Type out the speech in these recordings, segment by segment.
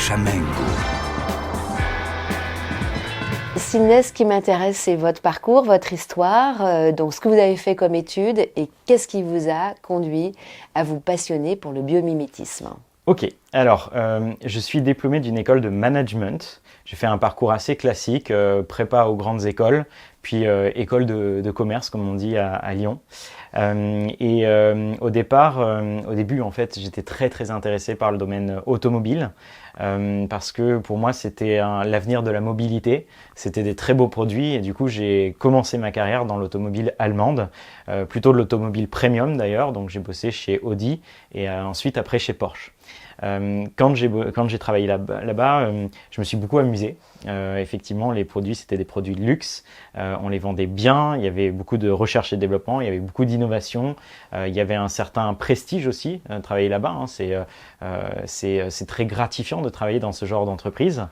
Chamengo. Sydney, ce qui m'intéresse, c'est votre parcours, votre histoire, donc ce que vous avez fait comme études et qu'est-ce qui vous a conduit à vous passionner pour le biomimétisme. Ok, alors je suis diplômé d'une école de management. J'ai fait un parcours assez classique, prépa aux grandes écoles, puis école de commerce, comme on dit à Lyon. Au début, en fait, j'étais très intéressé par le domaine automobile parce que pour moi, c'était l'avenir de la mobilité. C'était des très beaux produits et du coup, j'ai commencé ma carrière dans l'automobile allemande, plutôt de l'automobile premium d'ailleurs. Donc, j'ai bossé chez Audi et ensuite après chez Porsche. Quand j'ai travaillé là-bas, je me suis beaucoup amusé. Effectivement, les produits, c'était des produits de luxe. On les vendait bien. Il y avait beaucoup de recherche et développement. Il y avait beaucoup d'innovation. Il y avait un certain prestige aussi de travailler là-bas. C'est très gratifiant de travailler dans ce genre d'entreprise.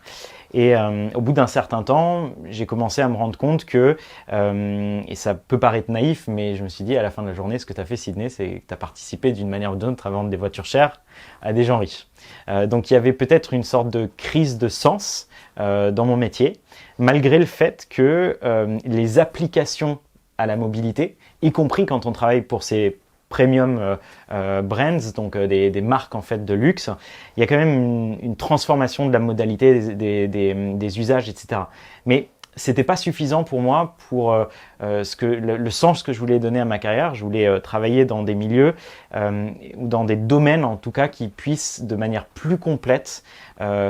Et au bout d'un certain temps, j'ai commencé à me rendre compte que, et ça peut paraître naïf, mais je me suis dit à la fin de la journée, ce que tu as fait, Sydney, c'est que tu as participé d'une manière ou d'une autre à vendre des voitures chères à des gens riches. Donc il y avait peut-être une sorte de crise de sens dans mon métier, malgré le fait que les applications à la mobilité, y compris quand on travaille pour ces premium brands, donc des marques en fait de luxe, il y a quand même une transformation de la modalité des usages, etc. Mais c'était pas suffisant pour moi pour le sens que je voulais donner à ma carrière. Je voulais travailler dans des milieux ou dans des domaines en tout cas qui puissent de manière plus complète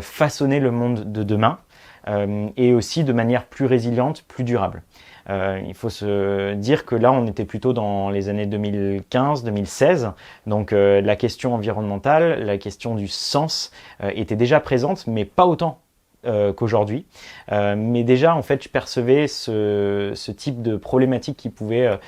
façonner le monde de demain et aussi de manière plus résiliente, plus durable. Il faut se dire que là, on était plutôt dans les années 2015-2016. Donc, la question environnementale, la question du sens était déjà présente, mais pas autant qu'aujourd'hui. Mais déjà, en fait, je percevais ce type de problématique qui pourrait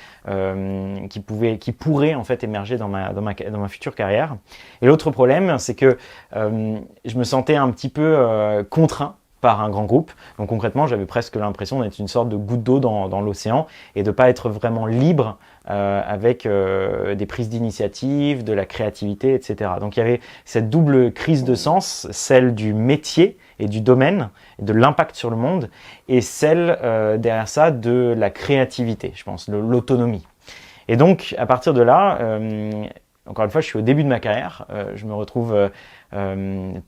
en fait émerger dans ma future carrière. Et l'autre problème, c'est que je me sentais un petit peu contraint par un grand groupe. Donc concrètement, j'avais presque l'impression d'être une sorte de goutte d'eau dans l'océan et de ne pas être vraiment libre avec des prises d'initiative, de la créativité, etc. Donc il y avait cette double crise de sens, celle du métier et du domaine, de l'impact sur le monde, et celle derrière ça de la créativité, je pense, de l'autonomie. Et donc à partir de là, encore une fois, je suis au début de ma carrière, je me retrouve un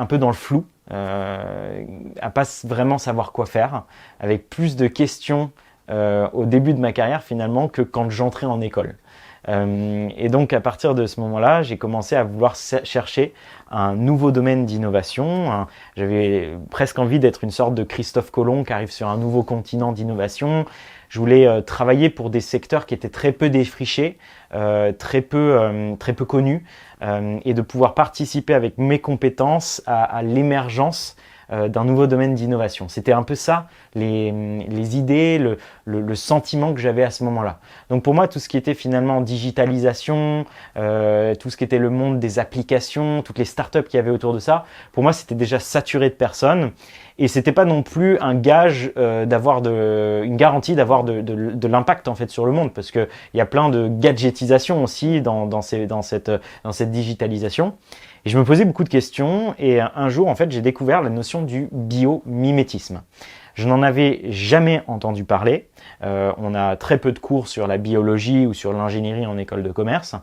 peu dans le flou, à pas vraiment savoir quoi faire, avec plus de questions au début de ma carrière finalement que quand j'entrais en école. Et donc à partir de ce moment-là, j'ai commencé à vouloir chercher un nouveau domaine d'innovation. J'avais presque envie d'être une sorte de Christophe Colomb qui arrive sur un nouveau continent d'innovation. Je voulais travailler pour des secteurs qui étaient très peu défrichés, très peu connus, et de pouvoir participer avec mes compétences à l'émergence d'un nouveau domaine d'innovation. C'était un peu ça, les idées, le sentiment que j'avais à ce moment-là. Donc pour moi, tout ce qui était finalement digitalisation, tout ce qui était le monde des applications, toutes les startups qu'il y avait autour de ça, pour moi, c'était déjà saturé de personnes. Et c'était pas non plus un gage une garantie d'avoir de l'impact en fait sur le monde, parce que il y a plein de gadgetisation aussi dans cette digitalisation. Et je me posais beaucoup de questions et un jour en fait j'ai découvert la notion du biomimétisme. Je n'en avais jamais entendu parler. On a très peu de cours sur la biologie ou sur l'ingénierie en école de commerce.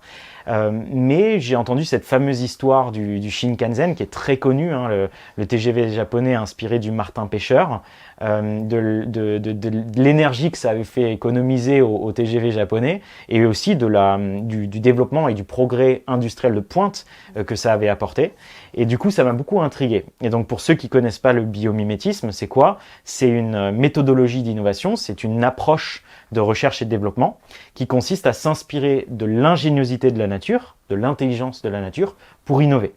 Mais j'ai entendu cette fameuse histoire du Shinkansen qui est très connue, hein, le TGV japonais inspiré du martin pêcheur, de l'énergie que ça avait fait économiser au TGV japonais et aussi du développement et du progrès industriel de pointe que ça avait apporté. Et du coup, ça m'a beaucoup intrigué. Et donc, pour ceux qui connaissent pas le biomimétisme, c'est quoi? C'est une méthodologie d'innovation, c'est une approche de recherche et de développement qui consiste à s'inspirer de l'ingéniosité de la nature, de l'intelligence de la nature pour innover.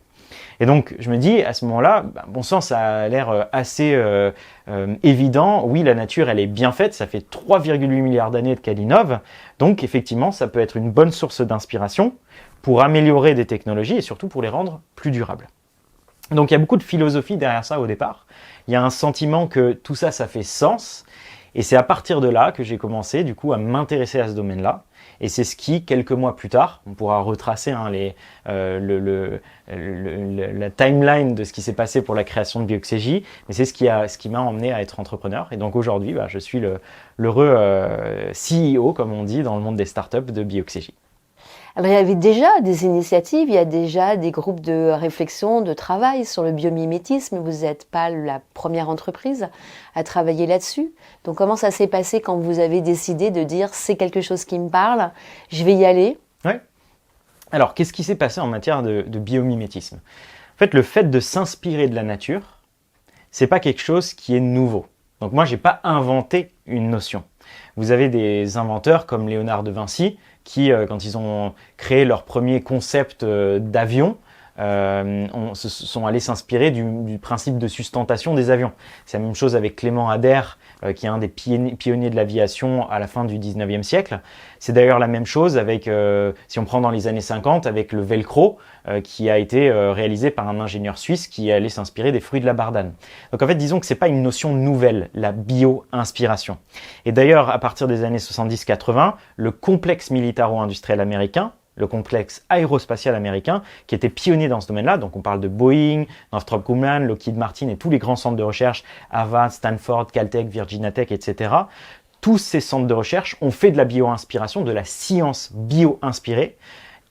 Et donc, je me dis, à ce moment-là, bon sang, ça a l'air assez évident. Oui, la nature, elle est bien faite. Ça fait 3,8 milliards d'années qu'elle innove. Donc, effectivement, ça peut être une bonne source d'inspiration pour améliorer des technologies et surtout pour les rendre plus durables. Donc, il y a beaucoup de philosophie derrière ça au départ. Il y a un sentiment que tout ça, ça fait sens. Et c'est à partir de là que j'ai commencé, du coup, à m'intéresser à ce domaine-là Et c'est ce qui, quelques mois plus tard, on pourra retracer la timeline de ce qui s'est passé pour la création de Bioxégie, mais c'est ce qui m'a emmené à être entrepreneur. Et donc aujourd'hui, je suis l'heureux CEO, comme on dit, dans le monde des startups de Bioxégie. Alors, il y avait déjà des initiatives, il y a déjà des groupes de réflexion, de travail sur le biomimétisme. Vous n'êtes pas la première entreprise à travailler là-dessus. Donc, comment ça s'est passé quand vous avez décidé de dire « c'est quelque chose qui me parle, je vais y aller » ? Oui. Alors, qu'est-ce qui s'est passé en matière de biomimétisme ? En fait, le fait de s'inspirer de la nature, c'est pas quelque chose qui est nouveau. Donc moi, j'ai pas inventé une notion. Vous avez des inventeurs comme Léonard de Vinci qui, quand ils ont créé leur premier concept d'avion, se sont allés s'inspirer du principe de sustentation des avions. C'est la même chose avec Clément Ader, qui est un des pionniers de l'aviation à la fin du 19e siècle. C'est d'ailleurs la même chose avec, si on prend dans les années 50, avec le Velcro, qui a été réalisé par un ingénieur suisse qui allait s'inspirer des fruits de la bardane. Donc en fait, disons que c'est pas une notion nouvelle, la bio-inspiration. Et d'ailleurs, à partir des années 70-80, le complexe militaro-industriel américain, le complexe aérospatial américain, qui était pionnier dans ce domaine-là. Donc on parle de Boeing, Northrop Grumman, Lockheed Martin et tous les grands centres de recherche, Harvard, Stanford, Caltech, Virginia Tech, etc. Tous ces centres de recherche ont fait de la bio-inspiration, de la science bio-inspirée,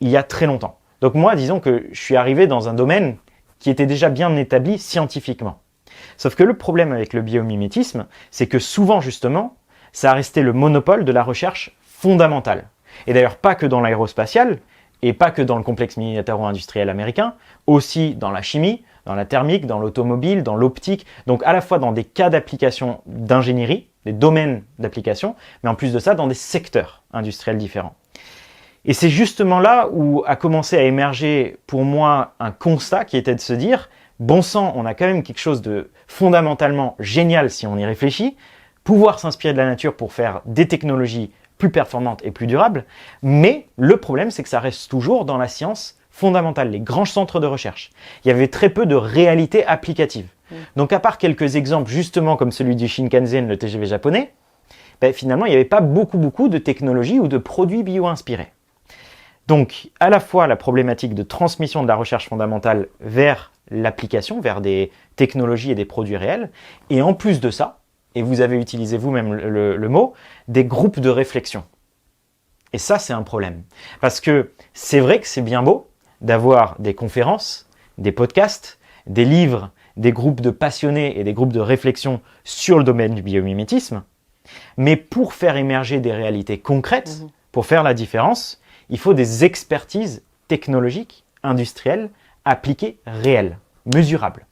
il y a très longtemps. Donc moi, disons que je suis arrivé dans un domaine qui était déjà bien établi scientifiquement. Sauf que le problème avec le biomimétisme, c'est que souvent, justement, ça a resté le monopole de la recherche fondamentale. Et d'ailleurs, pas que dans l'aérospatial, et pas que dans le complexe militaro-industriel américain, aussi dans la chimie, dans la thermique, dans l'automobile, dans l'optique, donc à la fois dans des cas d'application d'ingénierie, des domaines d'application, mais en plus de ça, dans des secteurs industriels différents. Et c'est justement là où a commencé à émerger pour moi un constat qui était de se dire, bon sang, on a quand même quelque chose de fondamentalement génial si on y réfléchit, pouvoir s'inspirer de la nature pour faire des technologies plus performantes et plus durables, mais le problème c'est que ça reste toujours dans la science fondamentale, les grands centres de recherche. Il y avait très peu de réalité applicative. Donc à part quelques exemples justement comme celui du Shinkansen, le TGV japonais, finalement il n'y avait pas beaucoup de technologies ou de produits bio-inspirés. Donc, à la fois la problématique de transmission de la recherche fondamentale vers l'application, vers des technologies et des produits réels, et en plus de ça, et vous avez utilisé vous-même le mot, des groupes de réflexion. Et ça, c'est un problème. Parce que c'est vrai que c'est bien beau d'avoir des conférences, des podcasts, des livres, des groupes de passionnés et des groupes de réflexion sur le domaine du biomimétisme, mais pour faire émerger des réalités concrètes, pour faire la différence, il faut des expertises technologiques, industrielles, appliquées, réelles, mesurables.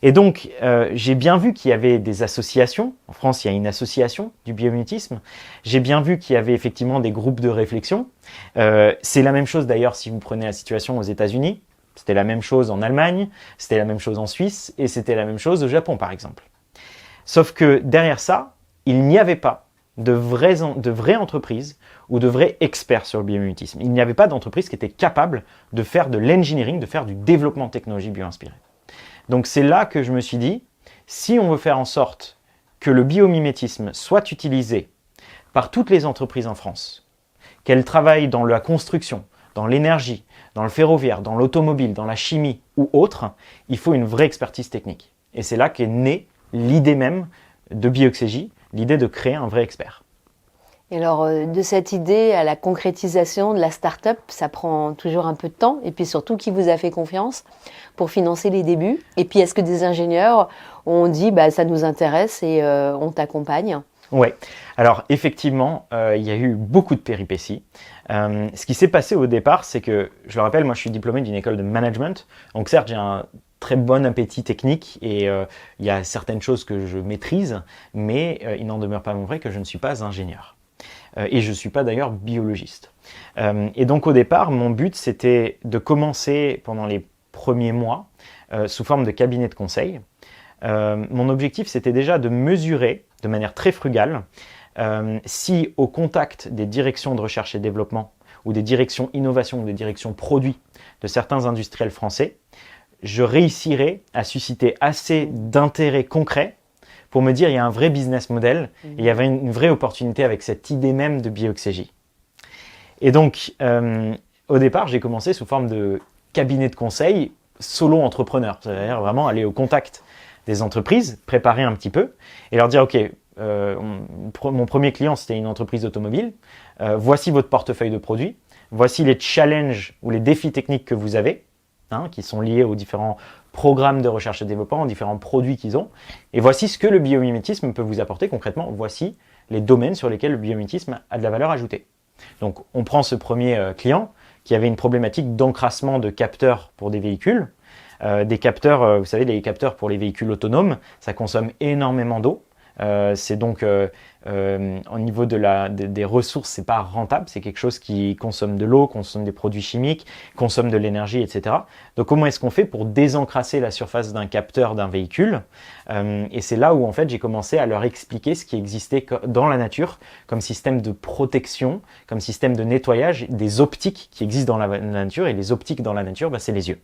Et donc, j'ai bien vu qu'il y avait des associations. En France, il y a une association du biomimétisme. J'ai bien vu qu'il y avait effectivement des groupes de réflexion. C'est la même chose d'ailleurs si vous prenez la situation aux États-Unis. C'était la même chose en Allemagne, c'était la même chose en Suisse et c'était la même chose au Japon, par exemple. Sauf que derrière ça, il n'y avait pas de vraies entreprises ou de vrais experts sur le biomimétisme. Il n'y avait pas d'entreprise qui était capable de faire de l'engineering, de faire du développement de technologie bio-inspirée. Donc c'est là que je me suis dit, si on veut faire en sorte que le biomimétisme soit utilisé par toutes les entreprises en France, qu'elles travaillent dans la construction, dans l'énergie, dans le ferroviaire, dans l'automobile, dans la chimie ou autre, il faut une vraie expertise technique. Et c'est là qu'est née l'idée même de Bioxégie, l'idée de créer un vrai expert. Et alors, de cette idée à la concrétisation de la start-up, ça prend toujours un peu de temps. Et puis surtout, qui vous a fait confiance pour financer les débuts? Et puis, est-ce que des ingénieurs ont dit ça nous intéresse et on t'accompagne? Oui, alors effectivement, il y a eu beaucoup de péripéties. Ce qui s'est passé au départ, c'est que, je le rappelle, moi je suis diplômé d'une école de management. Donc certes, j'ai un très bon appétit technique et il y a certaines choses que je maîtrise, mais il n'en demeure pas moins vrai que je ne suis pas ingénieur. Et je ne suis pas d'ailleurs biologiste. Et donc au départ, mon but c'était de commencer pendant les premiers mois sous forme de cabinet de conseil. Mon objectif c'était déjà de mesurer de manière très frugale si au contact des directions de recherche et développement ou des directions innovation ou des directions produits de certains industriels français, je réussirais à susciter assez d'intérêt concret pour me dire il y a un vrai business model et il y avait une vraie opportunité avec cette idée même de Bioxégie. Et donc, au départ, j'ai commencé sous forme de cabinet de conseil solo-entrepreneur, c'est-à-dire vraiment aller au contact des entreprises, préparer un petit peu et leur dire, OK, mon premier client, c'était une entreprise automobile, voici votre portefeuille de produits, voici les challenges ou les défis techniques que vous avez, qui sont liés aux différents programmes de recherche et développement, aux différents produits qu'ils ont, et voici ce que le biomimétisme peut vous apporter concrètement, voici les domaines sur lesquels le biomimétisme a de la valeur ajoutée. Donc on prend ce premier client qui avait une problématique d'encrassement de capteurs pour des véhicules. Des capteurs, vous savez, les capteurs pour les véhicules autonomes, ça consomme énormément d'eau. C'est donc au niveau des ressources, c'est pas rentable, c'est quelque chose qui consomme de l'eau, consomme des produits chimiques, consomme de l'énergie, etc. Donc comment est-ce qu'on fait pour désencrasser la surface d'un capteur d'un véhicule? Et c'est là où en fait j'ai commencé à leur expliquer ce qui existait dans la nature comme système de protection, comme système de nettoyage des optiques qui existent dans la nature. Et les optiques dans la nature, c'est les yeux.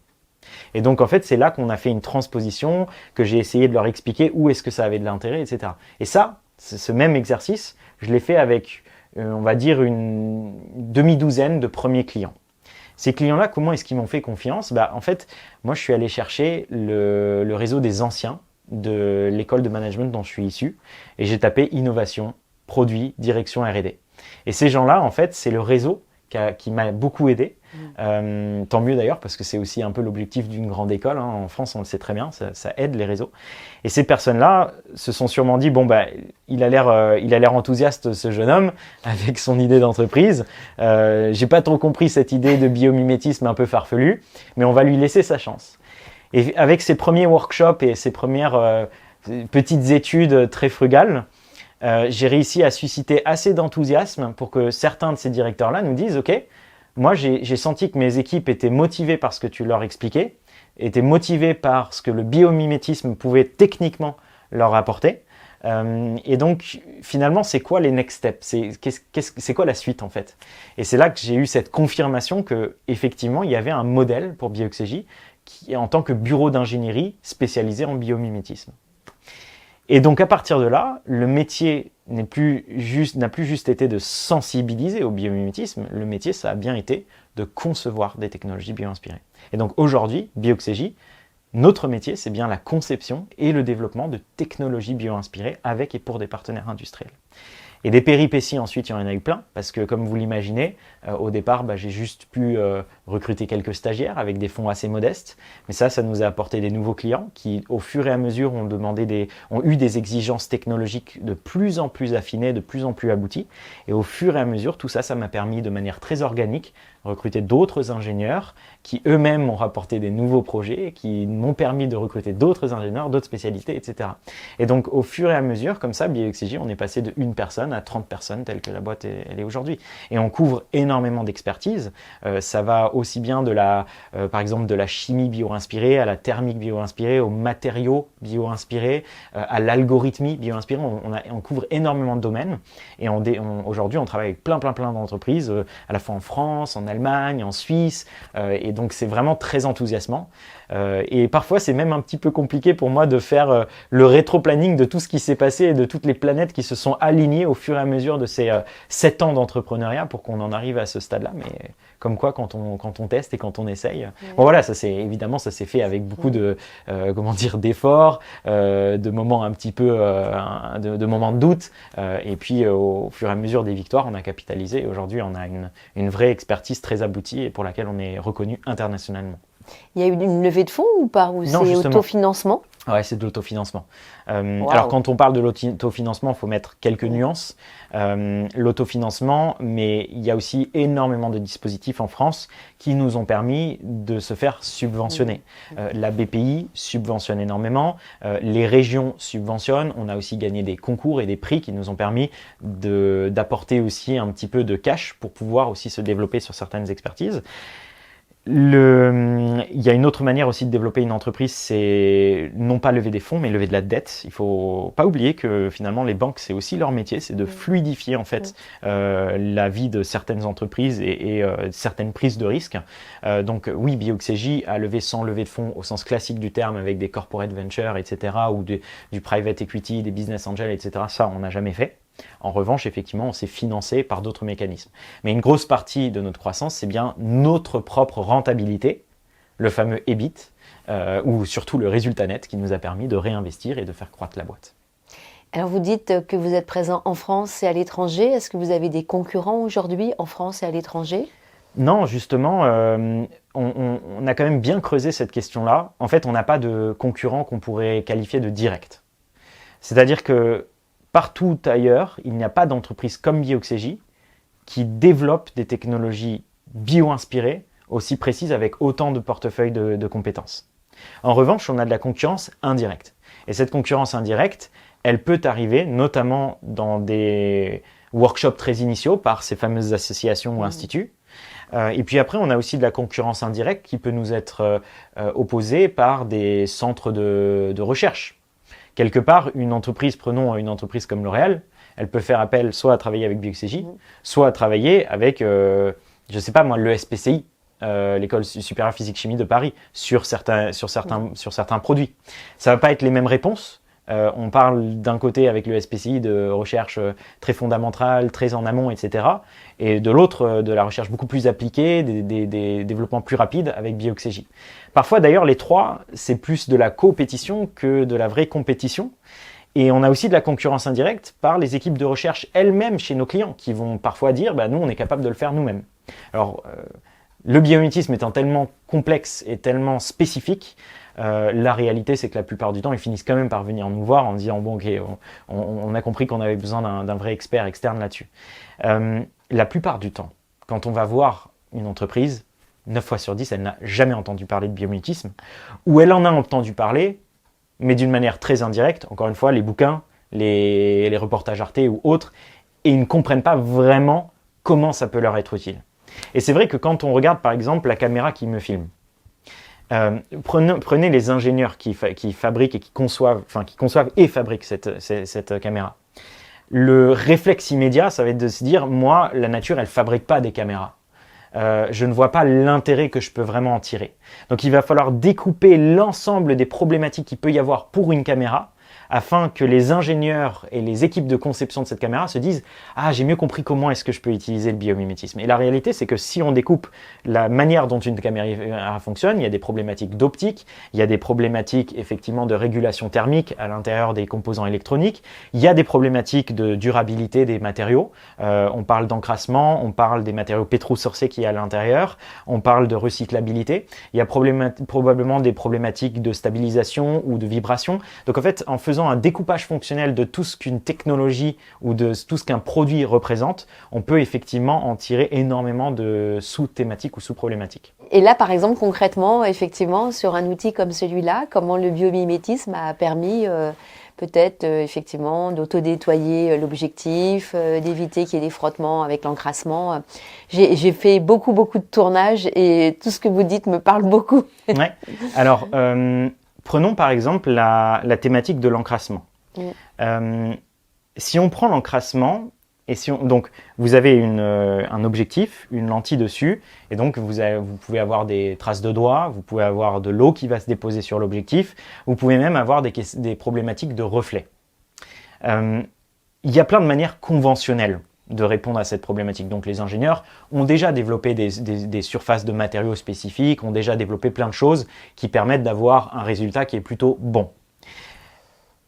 Et donc en fait c'est là qu'on a fait une transposition, que j'ai essayé de leur expliquer où est-ce que ça avait de l'intérêt, etc. Et ça, ce même exercice, je l'ai fait avec, on va dire, une demi-douzaine de premiers clients. Ces clients-là, comment est-ce qu'ils m'ont fait confiance? En fait, moi je suis allé chercher le réseau des anciens de l'école de management dont je suis issu, et j'ai tapé innovation, produit, direction R&D. Et ces gens-là, en fait, c'est le réseau qui m'a beaucoup aidé. Tant mieux d'ailleurs, parce que c'est aussi un peu l'objectif d'une grande école. En France, on le sait très bien, ça aide les réseaux. Et ces personnes-là se sont sûrement dit, il a l'air enthousiaste ce jeune homme, avec son idée d'entreprise. J'ai pas trop compris cette idée de biomimétisme un peu farfelue, mais on va lui laisser sa chance. Et avec ses premiers workshops et ses premières petites études très frugales, j'ai réussi à susciter assez d'enthousiasme pour que certains de ces directeurs-là nous disent « Ok, moi j'ai senti que mes équipes étaient motivées par ce que tu leur expliquais, étaient motivées par ce que le biomimétisme pouvait techniquement leur apporter. Et donc finalement, c'est quoi les next steps? C'est quoi la suite en fait? Et c'est là que j'ai eu cette confirmation qu'effectivement, il y avait un modèle pour Bioxégie en tant que bureau d'ingénierie spécialisé en biomimétisme. Et donc à partir de là, le métier n'a plus juste été de sensibiliser au biomimétisme, le métier ça a bien été de concevoir des technologies bio-inspirées. Et donc aujourd'hui, Bioxégie, notre métier c'est bien la conception et le développement de technologies bio-inspirées avec et pour des partenaires industriels. Et des péripéties ensuite, il y en a eu plein, parce que comme vous l'imaginez, au départ, j'ai juste pu recruter quelques stagiaires avec des fonds assez modestes. Mais ça nous a apporté des nouveaux clients qui, au fur et à mesure, ont eu des exigences technologiques de plus en plus affinées, de plus en plus abouties. Et au fur et à mesure, tout ça m'a permis de manière très organique recruter d'autres ingénieurs qui eux-mêmes m'ont rapporté des nouveaux projets, qui m'ont permis de recruter d'autres ingénieurs, d'autres spécialités, etc. Et donc, au fur et à mesure, comme ça, Bioxégie, on est passé de 1 personne à 30 personnes, telle que la boîte elle est aujourd'hui. Et on couvre énormément d'expertise. Ça va aussi bien par exemple, de la chimie bio-inspirée, à la thermique bio-inspirée, aux matériaux bio-inspirés, à l'algorithmie bio-inspirée. On couvre énormément de domaines. Et aujourd'hui, on travaille avec plein d'entreprises, à la fois en France, en Allemagne, en Suisse. Et donc, c'est vraiment très enthousiasmant. Et parfois, c'est même un petit peu compliqué pour moi de faire le rétro-planning de tout ce qui s'est passé et de toutes les planètes qui se sont alignées au fur et à mesure de ces 7 ans d'entrepreneuriat pour qu'on en arrive à ce stade-là. Mais comme quoi, quand on teste et quand on essaye. Bon, voilà, ça s'est fait avec beaucoup d'efforts, de moments un petit peu, de moments de doute. Et puis, au fur et à mesure des victoires, on a capitalisé. Et aujourd'hui, on a une vraie expertise très aboutie et pour laquelle on est reconnu internationalement. Il y a eu une levée de fonds ou pas? Ou c'est autofinancement? Ouais, c'est de l'autofinancement. Alors, quand on parle de l'autofinancement, il faut mettre quelques nuances. L'autofinancement, mais il y a aussi énormément de dispositifs en France qui nous ont permis de se faire subventionner. La BPI subventionne énormément, les régions subventionnent. On a aussi gagné des concours et des prix qui nous ont permis d'apporter aussi un petit peu de cash pour pouvoir aussi se développer sur certaines expertises. Il y a une autre manière aussi de développer une entreprise, c'est non pas lever des fonds, mais lever de la dette. Il faut pas oublier que finalement les banques, c'est aussi leur métier, c'est de fluidifier en fait la vie de certaines entreprises et certaines prises de risques. Donc oui, Bioxégie a levé sans lever de fonds au sens classique du terme, avec des corporate ventures, etc., ou du private equity, des business angels, etc. Ça, on n'a jamais fait. En revanche, effectivement, on s'est financé par d'autres mécanismes. Mais une grosse partie de notre croissance, c'est bien notre propre rentabilité, le fameux EBIT, ou surtout le résultat net qui nous a permis de réinvestir et de faire croître la boîte. Alors vous dites que vous êtes présent en France et à l'étranger. Est-ce que vous avez des concurrents aujourd'hui en France et à l'étranger? Non, justement, on a quand même bien creusé cette question-là. En fait, on n'a pas de concurrents qu'on pourrait qualifier de directs. C'est-à-dire que partout ailleurs, il n'y a pas d'entreprise comme Bioxégie qui développe des technologies bio-inspirées aussi précises avec autant de portefeuilles de compétences. En revanche, on a de la concurrence indirecte. Et cette concurrence indirecte, elle peut arriver notamment dans des workshops très initiaux par ces fameuses associations ou instituts. Et puis après, on a aussi de la concurrence indirecte qui peut nous être opposée par des centres de recherche. Quelque part, prenons une entreprise comme L'Oréal, elle peut faire appel soit à travailler avec Bioxégie, soit à travailler avec, je ne sais pas moi, l'ESPCI, l'École supérieure physique-chimie de Paris, sur certains produits. Ça ne va pas être les mêmes réponses. On parle d'un côté avec le SPCI de recherche très fondamentale, très en amont, etc. Et de l'autre, de la recherche beaucoup plus appliquée, des développements plus rapides avec Bioxégie. Parfois d'ailleurs, les trois, c'est plus de la coopétition que de la vraie compétition. Et on a aussi de la concurrence indirecte par les équipes de recherche elles-mêmes chez nos clients qui vont parfois dire nous, on est capable de le faire nous-mêmes. Alors, le biomimétisme étant tellement complexe et tellement spécifique, la réalité, c'est que la plupart du temps, ils finissent quand même par venir nous voir en disant bon, ok, on a compris qu'on avait besoin d'un vrai expert externe là-dessus. La plupart du temps, quand on va voir une entreprise, 9 fois sur 10, elle n'a jamais entendu parler de biomimétisme, ou elle en a entendu parler, mais d'une manière très indirecte. Encore une fois, les bouquins, les reportages Arte ou autres, et ils ne comprennent pas vraiment comment ça peut leur être utile. Et c'est vrai que quand on regarde par exemple la caméra qui me filme, prenez les ingénieurs qui fabriquent et qui conçoivent et fabriquent cette caméra. Le réflexe immédiat, ça va être de se dire, moi, la nature, elle fabrique pas des caméras. Je ne vois pas l'intérêt que je peux vraiment en tirer. Donc il va falloir découper l'ensemble des problématiques qu'il peut y avoir pour une caméra, afin que les ingénieurs et les équipes de conception de cette caméra se disent « Ah, j'ai mieux compris comment est-ce que je peux utiliser le biomimétisme ». Et la réalité, c'est que si on découpe la manière dont une caméra fonctionne, il y a des problématiques d'optique, il y a des problématiques effectivement de régulation thermique à l'intérieur des composants électroniques, il y a des problématiques de durabilité des matériaux, on parle d'encrassement, on parle des matériaux pétro-sourcés qu'il y a à l'intérieur, on parle de recyclabilité, il y a probablement des problématiques de stabilisation ou de vibration. Donc en fait, en faisant un découpage fonctionnel de tout ce qu'une technologie ou de tout ce qu'un produit représente, on peut effectivement en tirer énormément de sous-thématiques ou sous-problématiques. Et là, par exemple, concrètement, effectivement, sur un outil comme celui-là, comment le biomimétisme a permis peut-être effectivement d'auto-nettoyer l'objectif, d'éviter qu'il y ait des frottements avec l'encrassement. J'ai fait beaucoup de tournages et tout ce que vous dites me parle beaucoup. Ouais. Alors, prenons par exemple la thématique de si on prend l'encrassement, donc vous avez un objectif, une lentille dessus, et donc vous pouvez avoir des traces de doigts, vous pouvez avoir de l'eau qui va se déposer sur l'objectif, vous pouvez même avoir des problématiques de reflets. Il y a plein de manières conventionnelles de répondre à cette problématique. Donc les ingénieurs ont déjà développé des surfaces de matériaux spécifiques, ont déjà développé plein de choses qui permettent d'avoir un résultat qui est plutôt bon.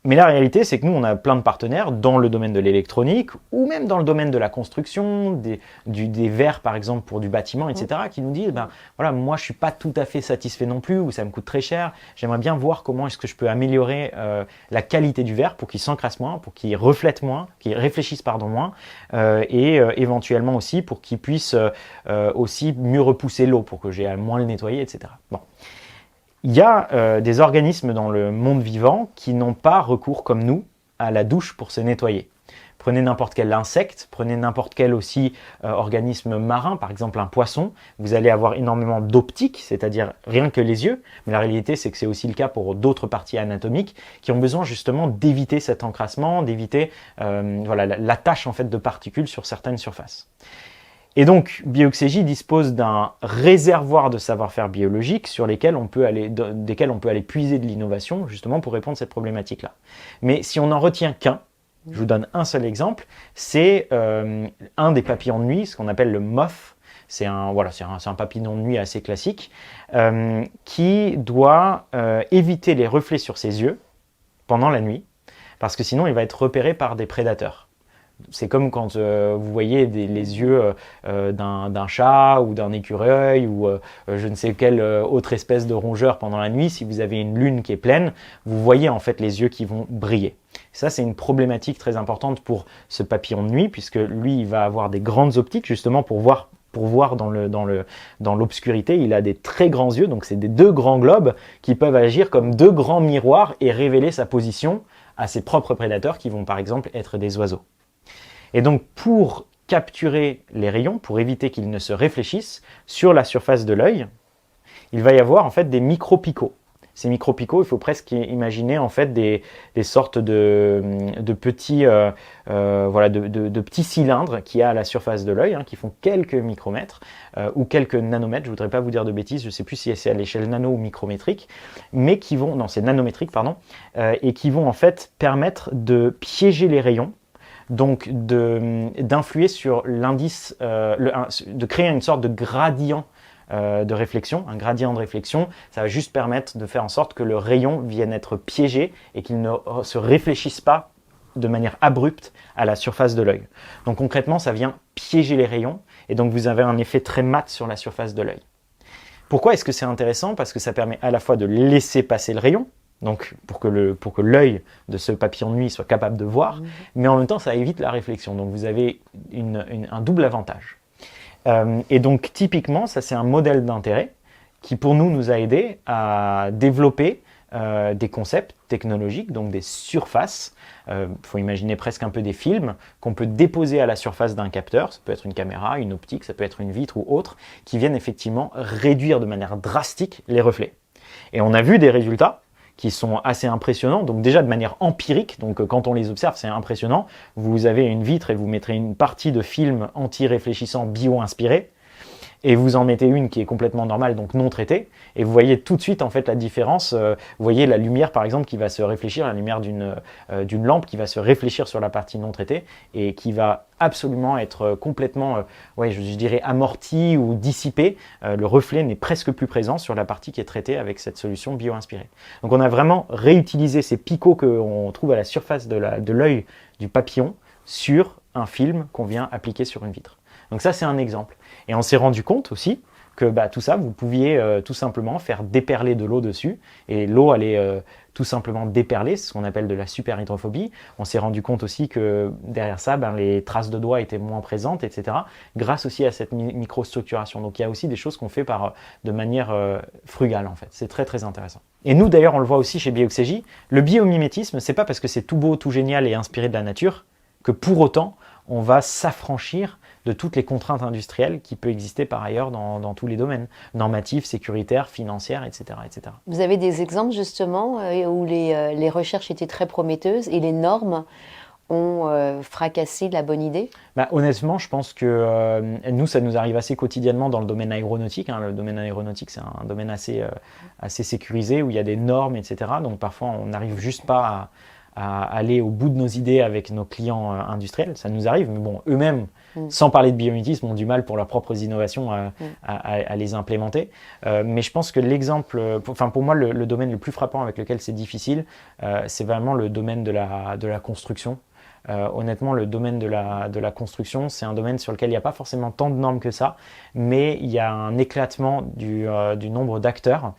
Mais la réalité, c'est que nous, on a plein de partenaires dans le domaine de l'électronique ou même dans le domaine de la construction, des verres, par exemple, pour du bâtiment, etc., qui nous disent, voilà, moi, je suis pas tout à fait satisfait non plus, ou ça me coûte très cher. J'aimerais bien voir comment est-ce que je peux améliorer la qualité du verre pour qu'il s'encrasse moins, pour qu'il reflète moins, qu'il réfléchisse, moins, et éventuellement aussi pour qu'il puisse aussi mieux repousser l'eau, pour que j'ai à moins le nettoyer, etc. Bon. Il y a des organismes dans le monde vivant qui n'ont pas recours comme nous à la douche pour se nettoyer. Prenez n'importe quel insecte, prenez n'importe quel aussi organisme marin, par exemple un poisson, vous allez avoir énormément d'optique, c'est-à-dire rien que les yeux, mais la réalité c'est que c'est aussi le cas pour d'autres parties anatomiques qui ont besoin justement d'éviter cet encrassement, d'éviter la tâche en fait de particules sur certaines surfaces. Et donc, Bioxégie dispose d'un réservoir de savoir-faire biologique sur desquels on peut aller puiser de l'innovation, justement pour répondre à cette problématique-là. Mais si on n'en retient qu'un, Je vous donne un seul exemple, c'est un des papillons de nuit, ce qu'on appelle le moth. C'est un papillon de nuit assez classique qui doit éviter les reflets sur ses yeux pendant la nuit, parce que sinon il va être repéré par des prédateurs. C'est comme quand vous voyez les yeux d'un chat ou d'un écureuil ou je ne sais quelle autre espèce de rongeur pendant la nuit. Si vous avez une lune qui est pleine, vous voyez en fait les yeux qui vont briller. Ça, c'est une problématique très importante pour ce papillon de nuit, puisque lui, il va avoir des grandes optiques justement pour voir dans l'obscurité. Il a des très grands yeux, donc c'est des deux grands globes qui peuvent agir comme deux grands miroirs et révéler sa position à ses propres prédateurs qui vont par exemple être des oiseaux. Et donc pour capturer les rayons, pour éviter qu'ils ne se réfléchissent sur la surface de l'œil, il va y avoir en fait des micro-picots. Ces micro-picots, il faut presque imaginer en fait des sortes de petits cylindres qu'il y a à la surface de l'œil, qui font quelques micromètres ou quelques nanomètres. Je voudrais pas vous dire de bêtises, je ne sais plus si c'est à l'échelle nano ou micrométrique, mais qui vont, non, c'est nanométrique pardon, et qui vont en fait permettre de piéger les rayons. Donc d'influer sur l'indice, de créer une sorte de gradient de réflexion. Un gradient de réflexion, ça va juste permettre de faire en sorte que le rayon vienne être piégé et qu'il ne se réfléchisse pas de manière abrupte à la surface de l'œil. Donc concrètement, ça vient piéger les rayons et donc vous avez un effet très mat sur la surface de l'œil. Pourquoi est-ce que c'est intéressant? Parce que ça permet à la fois de laisser passer le rayon, donc pour que l'œil de ce papillon de nuit soit capable de voir, mais en même temps ça évite la réflexion. Donc vous avez un double avantage. Et donc typiquement, ça c'est un modèle d'intérêt qui pour nous a aidé à développer des concepts technologiques, donc des surfaces. Faut imaginer presque un peu des films qu'on peut déposer à la surface d'un capteur. Ça peut être une caméra, une optique, ça peut être une vitre ou autre, qui viennent effectivement réduire de manière drastique les reflets. Et on a vu des résultats qui sont assez impressionnants, donc déjà de manière empirique, donc quand on les observe, c'est impressionnant. Vous avez une vitre et vous mettrez une partie de film anti-réfléchissant bio-inspiré, et vous en mettez une qui est complètement normale, donc non traitée, et vous voyez tout de suite en fait la différence. Vous voyez la lumière par exemple qui va se réfléchir, la lumière d'une lampe qui va se réfléchir sur la partie non traitée, et qui va absolument être complètement, je dirais amorti ou dissipé. Le reflet n'est presque plus présent sur la partie qui est traitée avec cette solution bio-inspirée. Donc on a vraiment réutilisé ces picots qu'on trouve à la surface de l'œil du papillon sur un film qu'on vient appliquer sur une vitre. Donc ça c'est un exemple. Et on s'est rendu compte aussi que tout ça, vous pouviez tout simplement faire déperler de l'eau dessus, et l'eau allait tout simplement déperler, c'est ce qu'on appelle de la superhydrophobie. On s'est rendu compte aussi que derrière ça, les traces de doigts étaient moins présentes, etc., grâce aussi à cette microstructuration. Donc il y a aussi des choses qu'on fait de manière frugale en fait. C'est très très intéressant. Et nous d'ailleurs, on le voit aussi chez Bioxégie, le biomimétisme, c'est pas parce que c'est tout beau, tout génial et inspiré de la nature que pour autant on va s'affranchir de toutes les contraintes industrielles qui peuvent exister par ailleurs dans tous les domaines, normatifs, sécuritaires, financières, etc., etc. Vous avez des exemples justement où les recherches étaient très prometteuses et les normes ont fracassé la bonne idée? Honnêtement, je pense que nous, ça nous arrive assez quotidiennement dans le domaine aéronautique. Le domaine aéronautique, c'est un domaine assez sécurisé où il y a des normes, etc. Donc parfois, on n'arrive juste pas à aller au bout de nos idées avec nos clients industriels. Ça nous arrive, mais bon, eux-mêmes, sans parler de biomimétisme, ont du mal pour leurs propres innovations à les implémenter. Mais je pense que l'exemple, pour moi, le domaine le plus frappant avec lequel c'est difficile, c'est vraiment le domaine de la construction. Honnêtement, le domaine de la construction, c'est un domaine sur lequel il n'y a pas forcément tant de normes que ça, mais il y a un éclatement du nombre d'acteurs.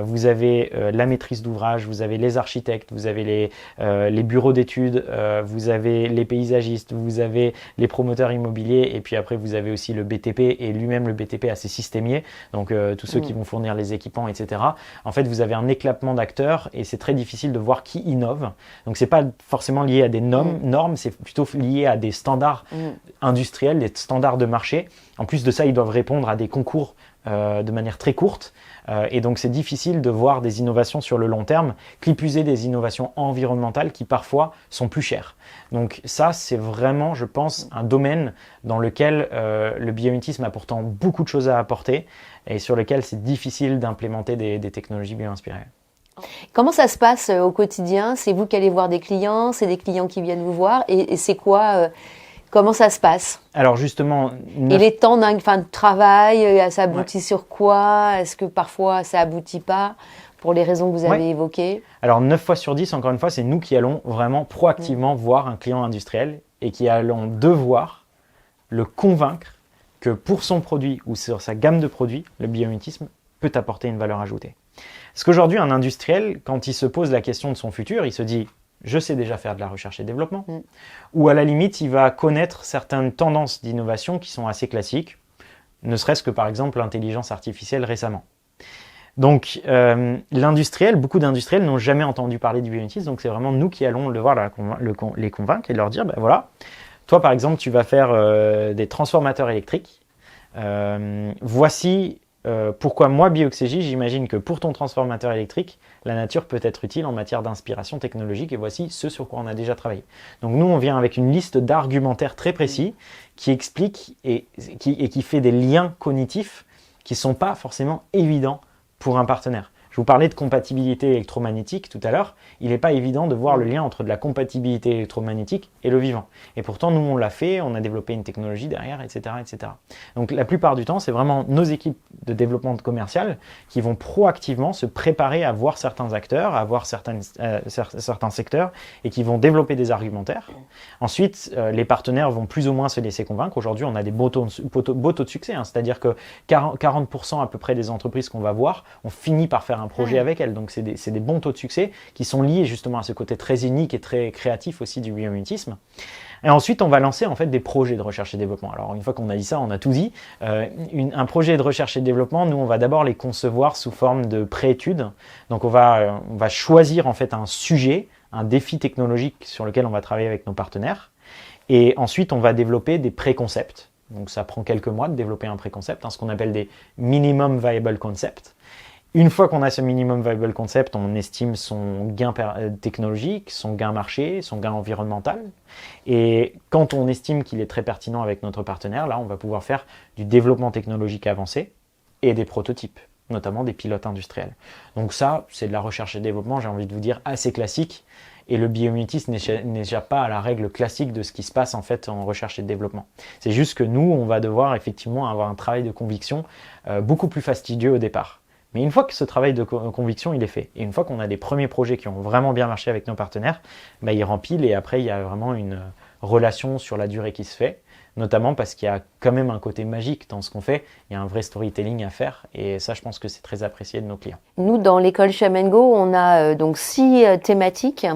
Vous avez la maîtrise d'ouvrage, vous avez les architectes, vous avez les bureaux d'études, vous avez les paysagistes, vous avez les promoteurs immobiliers, et puis après vous avez aussi le BTP, et lui-même le BTP a ses systémiers, donc tous ceux qui vont fournir les équipements, etc. En fait, vous avez un éclatement d'acteurs et c'est très difficile de voir qui innove. Donc c'est pas forcément lié à des normes, c'est plutôt lié à des standards industriels, des standards de marché. En plus de ça, ils doivent répondre à des concours de manière très courte. Et donc c'est difficile de voir des innovations sur le long terme, qui plus est des innovations environnementales qui parfois sont plus chères. Donc ça, c'est vraiment, je pense, un domaine dans lequel le biomimétisme a pourtant beaucoup de choses à apporter et sur lequel c'est difficile d'implémenter des technologies bio-inspirées. Comment ça se passe au quotidien? C'est vous qui allez voir des clients, c'est des clients qui viennent vous voir, et c'est quoi, comment ça se passe? Alors justement, Et les temps de travail, ça aboutit sur quoi? Est-ce que parfois ça aboutit pas pour les raisons que vous avez évoquées? Alors 9 fois sur 10, encore une fois, c'est nous qui allons vraiment proactivement voir un client industriel et qui allons devoir le convaincre que pour son produit ou sur sa gamme de produits, le biomimétisme peut apporter une valeur ajoutée. Parce qu'aujourd'hui, un industriel, quand il se pose la question de son futur, il se dit « je sais déjà faire de la recherche et développement ». Ou à la limite, il va connaître certaines tendances d'innovation qui sont assez classiques, ne serait-ce que par exemple l'intelligence artificielle récemment. Donc l'industriel, beaucoup d'industriels n'ont jamais entendu parler du biomimétisme, donc c'est vraiment nous qui allons les convaincre et leur dire, ben voilà, toi par exemple tu vas faire des transformateurs électriques, voici pourquoi moi Bioxégie, j'imagine que pour ton transformateur électrique, la nature peut être utile en matière d'inspiration technologique et voici ce sur quoi on a déjà travaillé. Donc nous on vient avec une liste d'argumentaires très précis qui explique et qui fait des liens cognitifs qui ne sont pas forcément évidents pour un partenaire. Je vous parlais de compatibilité électromagnétique tout à l'heure. Il n'est pas évident de voir le lien entre de la compatibilité électromagnétique et le vivant. Et pourtant, nous, on l'a fait, on a développé une technologie derrière, etc., etc. Donc, la plupart du temps, c'est vraiment nos équipes de développement commercial qui vont proactivement se préparer à voir certains acteurs, à voir certains secteurs et qui vont développer des argumentaires. Ensuite, les partenaires vont plus ou moins se laisser convaincre. Aujourd'hui, on a des beaux taux de succès, hein. C'est-à-dire que 40% à peu près des entreprises qu'on va voir, on finit par faire un projet avec elles. Donc, c'est des bons taux de succès qui sont liés justement à ce côté très unique et très créatif aussi du biomimétisme. Et ensuite, on va lancer en fait des projets de recherche et développement. Alors, une fois qu'on a dit ça, on a tout dit. Un projet de recherche et développement, nous, on va d'abord les concevoir sous forme de pré-études. Donc, on va choisir en fait un sujet, un défi technologique sur lequel on va travailler avec nos partenaires. Et ensuite, on va développer des pré-concepts. Donc, ça prend quelques mois de développer un pré-concept, ce qu'on appelle des minimum viable concepts. Une fois qu'on a ce minimum viable concept, on estime son gain technologique, son gain marché, son gain environnemental. Et quand on estime qu'il est très pertinent avec notre partenaire, là, on va pouvoir faire du développement technologique avancé et des prototypes, notamment des pilotes industriels. Donc ça, c'est de la recherche et développement, j'ai envie de vous dire, assez classique. Et le biomimétisme n'échappe pas à la règle classique de ce qui se passe en fait en recherche et développement. C'est juste que nous, on va devoir effectivement avoir un travail de conviction beaucoup plus fastidieux au départ. Mais une fois que ce travail de conviction il est fait, et une fois qu'on a des premiers projets qui ont vraiment bien marché avec nos partenaires, bah, ils rempilent et après il y a vraiment une relation sur la durée qui se fait, notamment parce qu'il y a quand même un côté magique dans ce qu'on fait, il y a un vrai storytelling à faire et ça je pense que c'est très apprécié de nos clients. Nous dans l'école Shaman Go, on a donc 6 thématiques,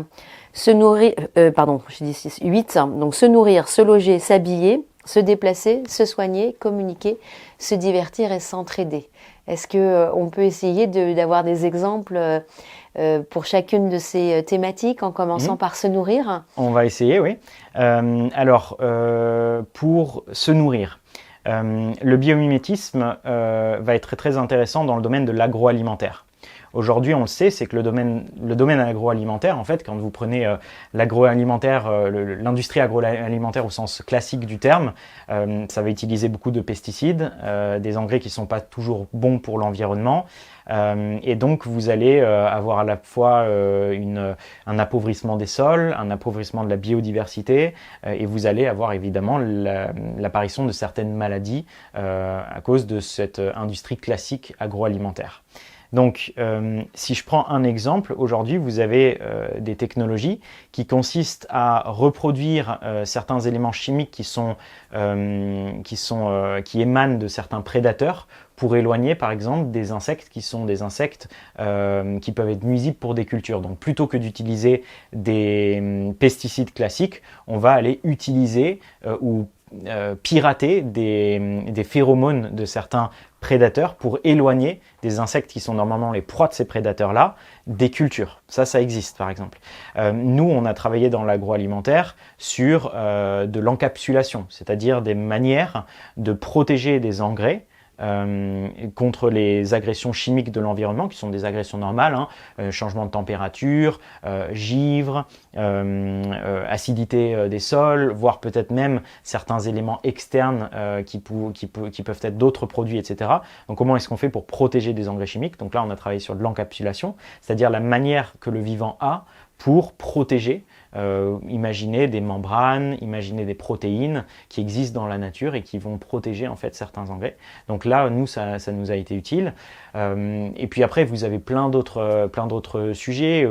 se nourrir, pardon, je dis 6, 8, donc se nourrir, se loger, s'habiller, se déplacer, se soigner, communiquer, se divertir et s'entraider. Est-ce qu'on peut essayer d'avoir des exemples pour chacune de ces thématiques en commençant par se nourrir? On va essayer, oui. Pour se nourrir, le biomimétisme va être très intéressant dans le domaine de l'agroalimentaire. Aujourd'hui, on le sait, c'est que le domaine agroalimentaire, en fait, quand vous prenez l'agroalimentaire, l'industrie agroalimentaire au sens classique du terme, ça va utiliser beaucoup de pesticides, des engrais qui ne sont pas toujours bons pour l'environnement. Et donc, vous allez avoir à la fois un appauvrissement des sols, un appauvrissement de la biodiversité, et vous allez avoir évidemment l'apparition de certaines maladies à cause de cette industrie classique agroalimentaire. Donc, si je prends un exemple, aujourd'hui, vous avez des technologies qui consistent à reproduire certains éléments chimiques qui émanent de certains prédateurs pour éloigner, par exemple, des insectes qui sont des insectes qui peuvent être nuisibles pour des cultures. Donc, plutôt que d'utiliser des pesticides classiques, on va aller utiliser ou pirater des phéromones de certains prédateurs pour éloigner des insectes qui sont normalement les proies de ces prédateurs-là des cultures. Ça existe par exemple. Nous, on a travaillé dans l'agroalimentaire sur de l'encapsulation, c'est-à-dire des manières de protéger des engrais contre les agressions chimiques de l'environnement, qui sont des agressions normales, changement de température, givre, acidité des sols, voire peut-être même certains éléments externes qui peuvent être d'autres produits, etc. Donc comment est-ce qu'on fait pour protéger des engrais chimiques? Donc là, on a travaillé sur de l'encapsulation, c'est-à-dire la manière que le vivant a pour protéger. Imaginez des membranes, imaginez des protéines qui existent dans la nature et qui vont protéger en fait certains engrais. Donc là, nous, ça nous a été utile. Et puis après, vous avez plein d'autres sujets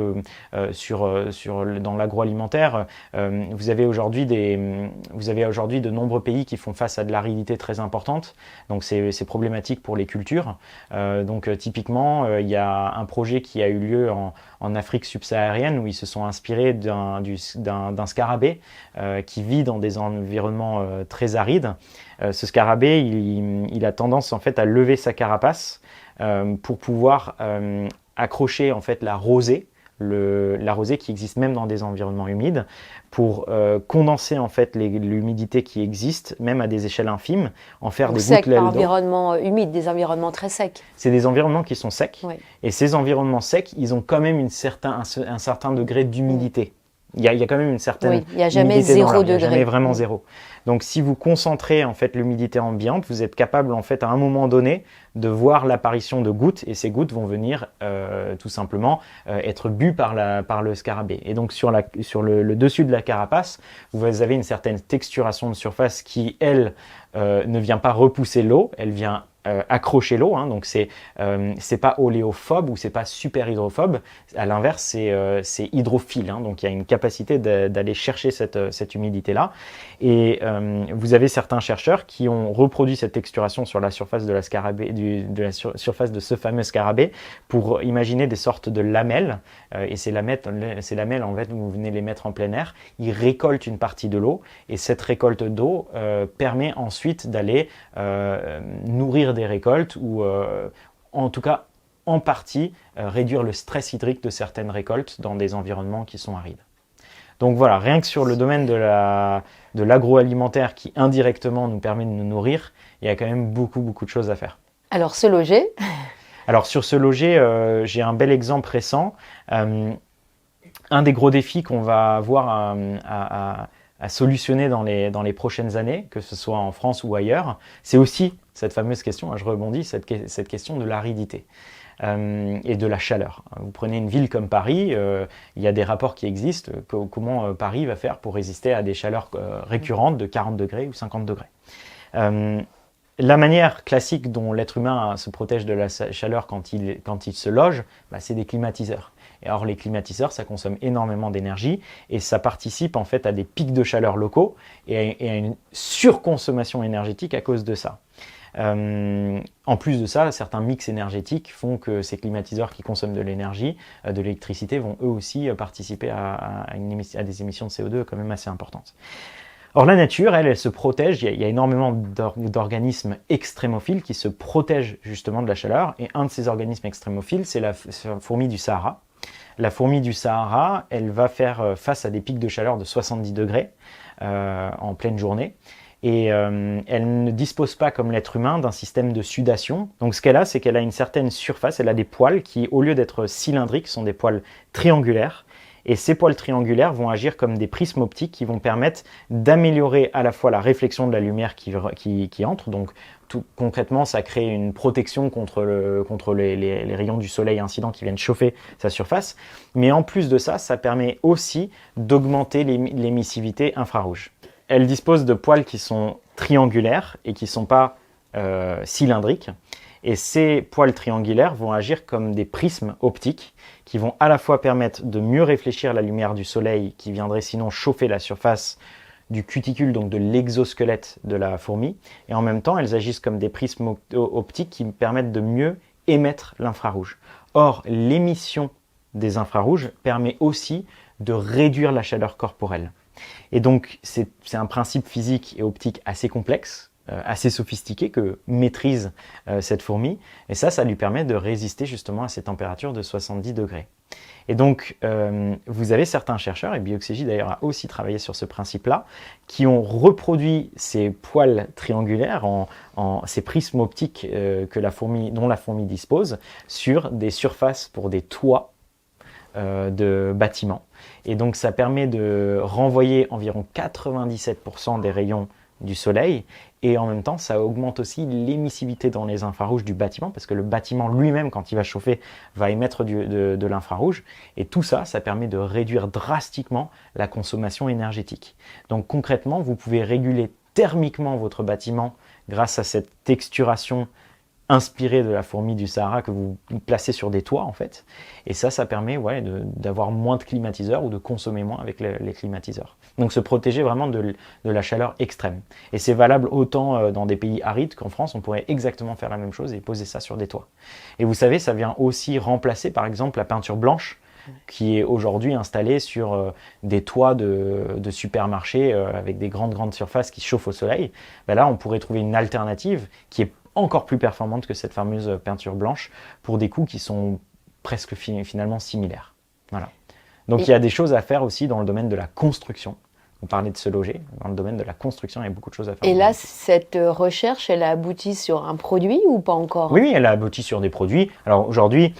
dans l'agroalimentaire. Vous avez aujourd'hui de nombreux pays qui font face à de l'aridité très importante. Donc c'est problématique pour les cultures. Typiquement, il y a un projet qui a eu lieu en Afrique subsaharienne où ils se sont inspirés d'un scarabée qui vit dans des environnements très arides. Ce scarabée, il a tendance en fait à lever sa carapace pour pouvoir accrocher en fait la rosée qui existe même dans des environnements humides, pour condenser en fait l'humidité qui existe, même à des échelles infimes, en faire des gouttelettes d'eau. Environnement humide, des environnements très secs. C'est des environnements qui sont secs, oui. Et ces environnements secs, ils ont quand même un certain degré d'humidité. Il y a quand même une certaine humidité. Il n'y a jamais 0 degré. Il n'y a jamais vraiment zéro. Donc si vous concentrez en fait l'humidité ambiante, vous êtes capable en fait à un moment donné de voir l'apparition de gouttes, et ces gouttes vont venir tout simplement être bues par le scarabée. Et donc sur le dessus de la carapace, vous avez une certaine texturation de surface qui, elle, ne vient pas repousser l'eau, elle vient accrocher l'eau, donc c'est pas oléophobe ou c'est pas super hydrophobe, à l'inverse c'est hydrophile, donc il y a une capacité d'aller chercher cette humidité là, et vous avez certains chercheurs qui ont reproduit cette texturation sur la surface de la scarabée, surface de ce fameux scarabée, pour imaginer des sortes de lamelles, et ces lamelles en fait vous venez les mettre en plein air, ils récoltent une partie de l'eau, et cette récolte d'eau permet ensuite d'aller nourrir des récoltes ou en tout cas en partie réduire le stress hydrique de certaines récoltes dans des environnements qui sont arides. Donc voilà, rien que sur le domaine de l'agroalimentaire qui indirectement nous permet de nous nourrir, il y a quand même beaucoup de choses à faire. Alors se loger. Alors sur se loger, j'ai un bel exemple récent. Un des gros défis qu'on va avoir à solutionner dans les prochaines années, que ce soit en France ou ailleurs, c'est aussi cette fameuse question, je rebondis, cette question de l'aridité et de la chaleur. Vous prenez une ville comme Paris, il y a des rapports qui existent, comment Paris va faire pour résister à des chaleurs récurrentes de 40 degrés ou 50 degrés. La manière classique dont l'être humain se protège de la chaleur quand il se loge, c'est des climatiseurs. Et alors les climatiseurs, ça consomme énormément d'énergie et ça participe en fait à des pics de chaleur locaux et à une surconsommation énergétique à cause de ça. En plus de ça, certains mix énergétiques font que ces climatiseurs qui consomment de l'énergie, de l'électricité, vont eux aussi participer à des émissions de CO2 quand même assez importantes. Or la nature, elle se protège, il y a énormément d'organismes extrémophiles qui se protègent justement de la chaleur, et un de ces organismes extrémophiles, c'est la fourmi du Sahara. La fourmi du Sahara, elle va faire face à des pics de chaleur de 70 degrés en pleine journée. Et elle ne dispose pas, comme l'être humain, d'un système de sudation. Donc ce qu'elle a, c'est qu'elle a une certaine surface, elle a des poils qui, au lieu d'être cylindriques, sont des poils triangulaires. Et ces poils triangulaires vont agir comme des prismes optiques qui vont permettre d'améliorer à la fois la réflexion de la lumière qui entre. Donc concrètement, ça crée une protection contre les rayons du soleil incidents qui viennent chauffer sa surface. Mais en plus de ça, ça permet aussi d'augmenter l'émissivité infrarouge. Elle dispose de poils qui sont triangulaires et qui ne sont pas cylindriques. Et ces poils triangulaires vont agir comme des prismes optiques qui vont à la fois permettre de mieux réfléchir la lumière du soleil qui viendrait sinon chauffer la surface du cuticule, donc de l'exosquelette de la fourmi, et en même temps elles agissent comme des prismes optiques qui permettent de mieux émettre l'infrarouge. Or, l'émission des infrarouges permet aussi de réduire la chaleur corporelle. Et donc c'est un principe physique et optique assez complexe, assez sophistiqué que maîtrise cette fourmi, et ça lui permet de résister justement à ces températures de 70 degrés. Et donc, vous avez certains chercheurs, et Bioxégie d'ailleurs a aussi travaillé sur ce principe-là, qui ont reproduit ces poils triangulaires, ces prismes optiques dont la fourmi dispose, sur des surfaces pour des toits de bâtiments. Et donc, ça permet de renvoyer environ 97% des rayons du soleil, et en même temps ça augmente aussi l'émissivité dans les infrarouges du bâtiment, parce que le bâtiment lui-même, quand il va chauffer, va émettre de l'infrarouge, et tout ça, ça permet de réduire drastiquement la consommation énergétique. Donc concrètement, vous pouvez réguler thermiquement votre bâtiment grâce à cette texturation inspirée de la fourmi du Sahara que vous placez sur des toits en fait, et ça permet d'avoir moins de climatiseurs ou de consommer moins avec les climatiseurs. Donc se protéger vraiment de la chaleur extrême. Et c'est valable autant dans des pays arides qu'en France, on pourrait exactement faire la même chose et poser ça sur des toits. Et vous savez, ça vient aussi remplacer par exemple la peinture blanche qui est aujourd'hui installée sur des toits de supermarchés avec des grandes surfaces qui chauffent au soleil. Ben là, on pourrait trouver une alternative qui est encore plus performante que cette fameuse peinture blanche pour des coûts qui sont presque finalement similaires. Voilà. Donc il y a des choses à faire aussi dans le domaine de la construction. On parlait de se loger. Dans le domaine de la construction, il y a beaucoup de choses à faire. Et là, cette recherche, elle a abouti sur un produit ou pas encore? Oui, elle a abouti sur des produits. Alors aujourd'hui,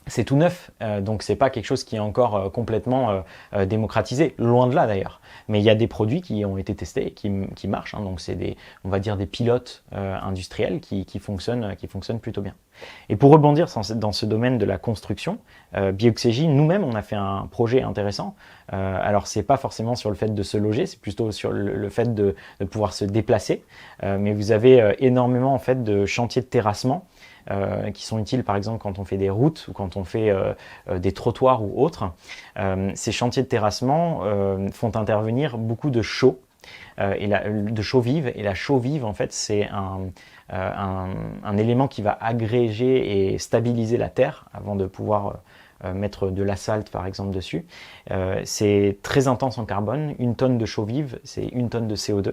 c'est tout neuf, donc c'est pas quelque chose qui est encore complètement démocratisé, loin de là d'ailleurs. Mais il y a des produits qui ont été testés et qui marchent, hein, donc c'est on va dire des pilotes industriels qui fonctionnent plutôt bien. Et pour rebondir dans ce domaine de la construction, Bioxégie, nous-mêmes, on a fait un projet intéressant. Alors c'est pas forcément sur le fait de se loger, c'est plutôt sur le fait de pouvoir se déplacer. Mais vous avez énormément en fait de chantiers de terrassement. Qui sont utiles par exemple quand on fait des routes ou quand on fait des trottoirs ou autres. Ces chantiers de terrassement font intervenir beaucoup de chaux, de chaux vives. Et la chaux vive, en fait, c'est un élément qui va agréger et stabiliser la terre avant de pouvoir mettre de l'asphalte par exemple dessus. C'est très intense en carbone. 1 tonne de chaux vive, c'est 1 tonne de CO2.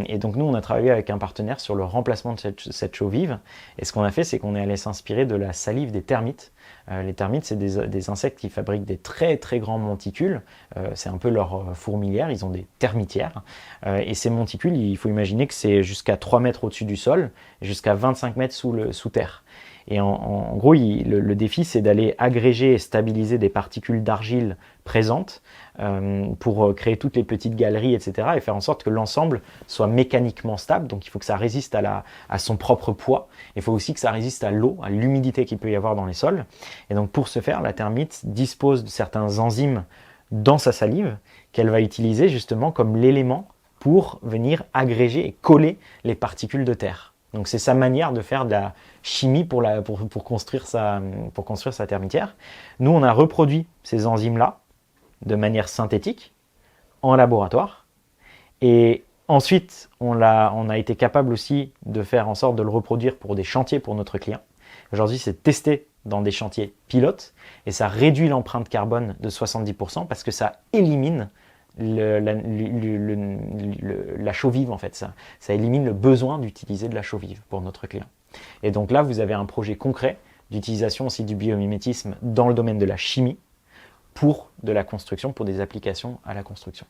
Et donc nous, on a travaillé avec un partenaire sur le remplacement de cette chaux vive. Et ce qu'on a fait, c'est qu'on est allé s'inspirer de la salive des termites. Les termites, c'est des insectes qui fabriquent des très très grands monticules. C'est un peu leur fourmilière, ils ont des termitières. Et ces monticules, il faut imaginer que c'est jusqu'à 3 mètres au-dessus du sol, jusqu'à 25 mètres sous terre. Et en gros, le défi, c'est d'aller agréger et stabiliser des particules d'argile présentes pour créer toutes les petites galeries, etc. et faire en sorte que l'ensemble soit mécaniquement stable. Donc il faut que ça résiste à son propre poids. Il faut aussi que ça résiste à l'eau, à l'humidité qu'il peut y avoir dans les sols. Et donc pour ce faire, la termite dispose de certains enzymes dans sa salive qu'elle va utiliser justement comme l'élément pour venir agréger et coller les particules de terre. Donc c'est sa manière de faire de la chimie pour construire sa termitière. Nous, on a reproduit ces enzymes-là de manière synthétique en laboratoire. Et ensuite, on a été capable aussi de faire en sorte de le reproduire pour des chantiers pour notre client. Aujourd'hui, c'est testé dans des chantiers pilotes et ça réduit l'empreinte carbone de 70% parce que ça élimine la chaux vive en fait, ça élimine le besoin d'utiliser de la chaux vive pour notre client. Et donc là, vous avez un projet concret d'utilisation aussi du biomimétisme dans le domaine de la chimie pour de la construction, pour des applications à la construction.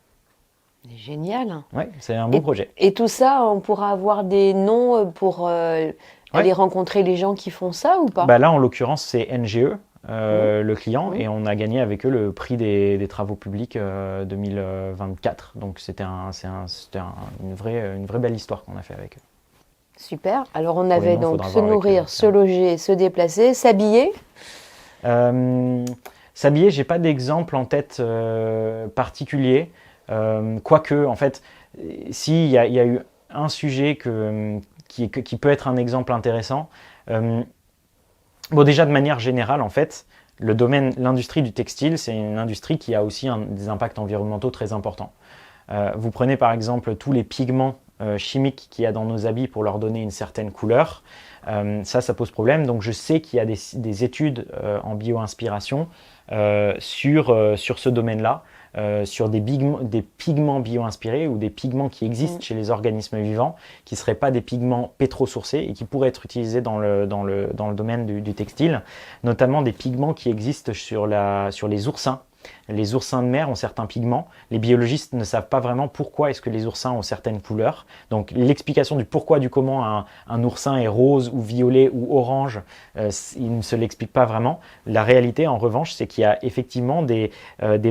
Génial. Oui, c'est un beau projet. Et tout ça, on pourra avoir des noms pour aller rencontrer les gens qui font ça ou pas? Bah là, en l'occurrence, c'est NGE. Le client, et on a gagné avec eux le prix des travaux publics 2024. Donc c'était une vraie belle histoire qu'on a fait avec eux. Super. Alors on avait donc se nourrir, se loger, se déplacer, s'habiller. S'habiller, j'ai pas d'exemple en tête particulier. Quoique, en fait, s'il y a eu un sujet qui peut être un exemple intéressant. Bon, déjà, de manière générale, en fait, l'industrie du textile, c'est une industrie qui a aussi des impacts environnementaux très importants. Vous prenez par exemple tous les pigments chimiques qu'il y a dans nos habits pour leur donner une certaine couleur. Ça pose problème. Donc je sais qu'il y a des études en bio-inspiration sur ce domaine-là. sur des pigments bio-inspirés ou des pigments qui existent chez les organismes vivants, qui ne seraient pas des pigments pétrosourcés et qui pourraient être utilisés dans le domaine du textile, notamment des pigments qui existent sur les oursins. Les oursins de mer ont certains pigments. Les biologistes ne savent pas vraiment pourquoi est-ce que les oursins ont certaines couleurs. Donc l'explication du pourquoi, du comment un oursin est rose ou violet ou orange, il ne se l'explique pas vraiment. La réalité, en revanche, c'est qu'il y a effectivement des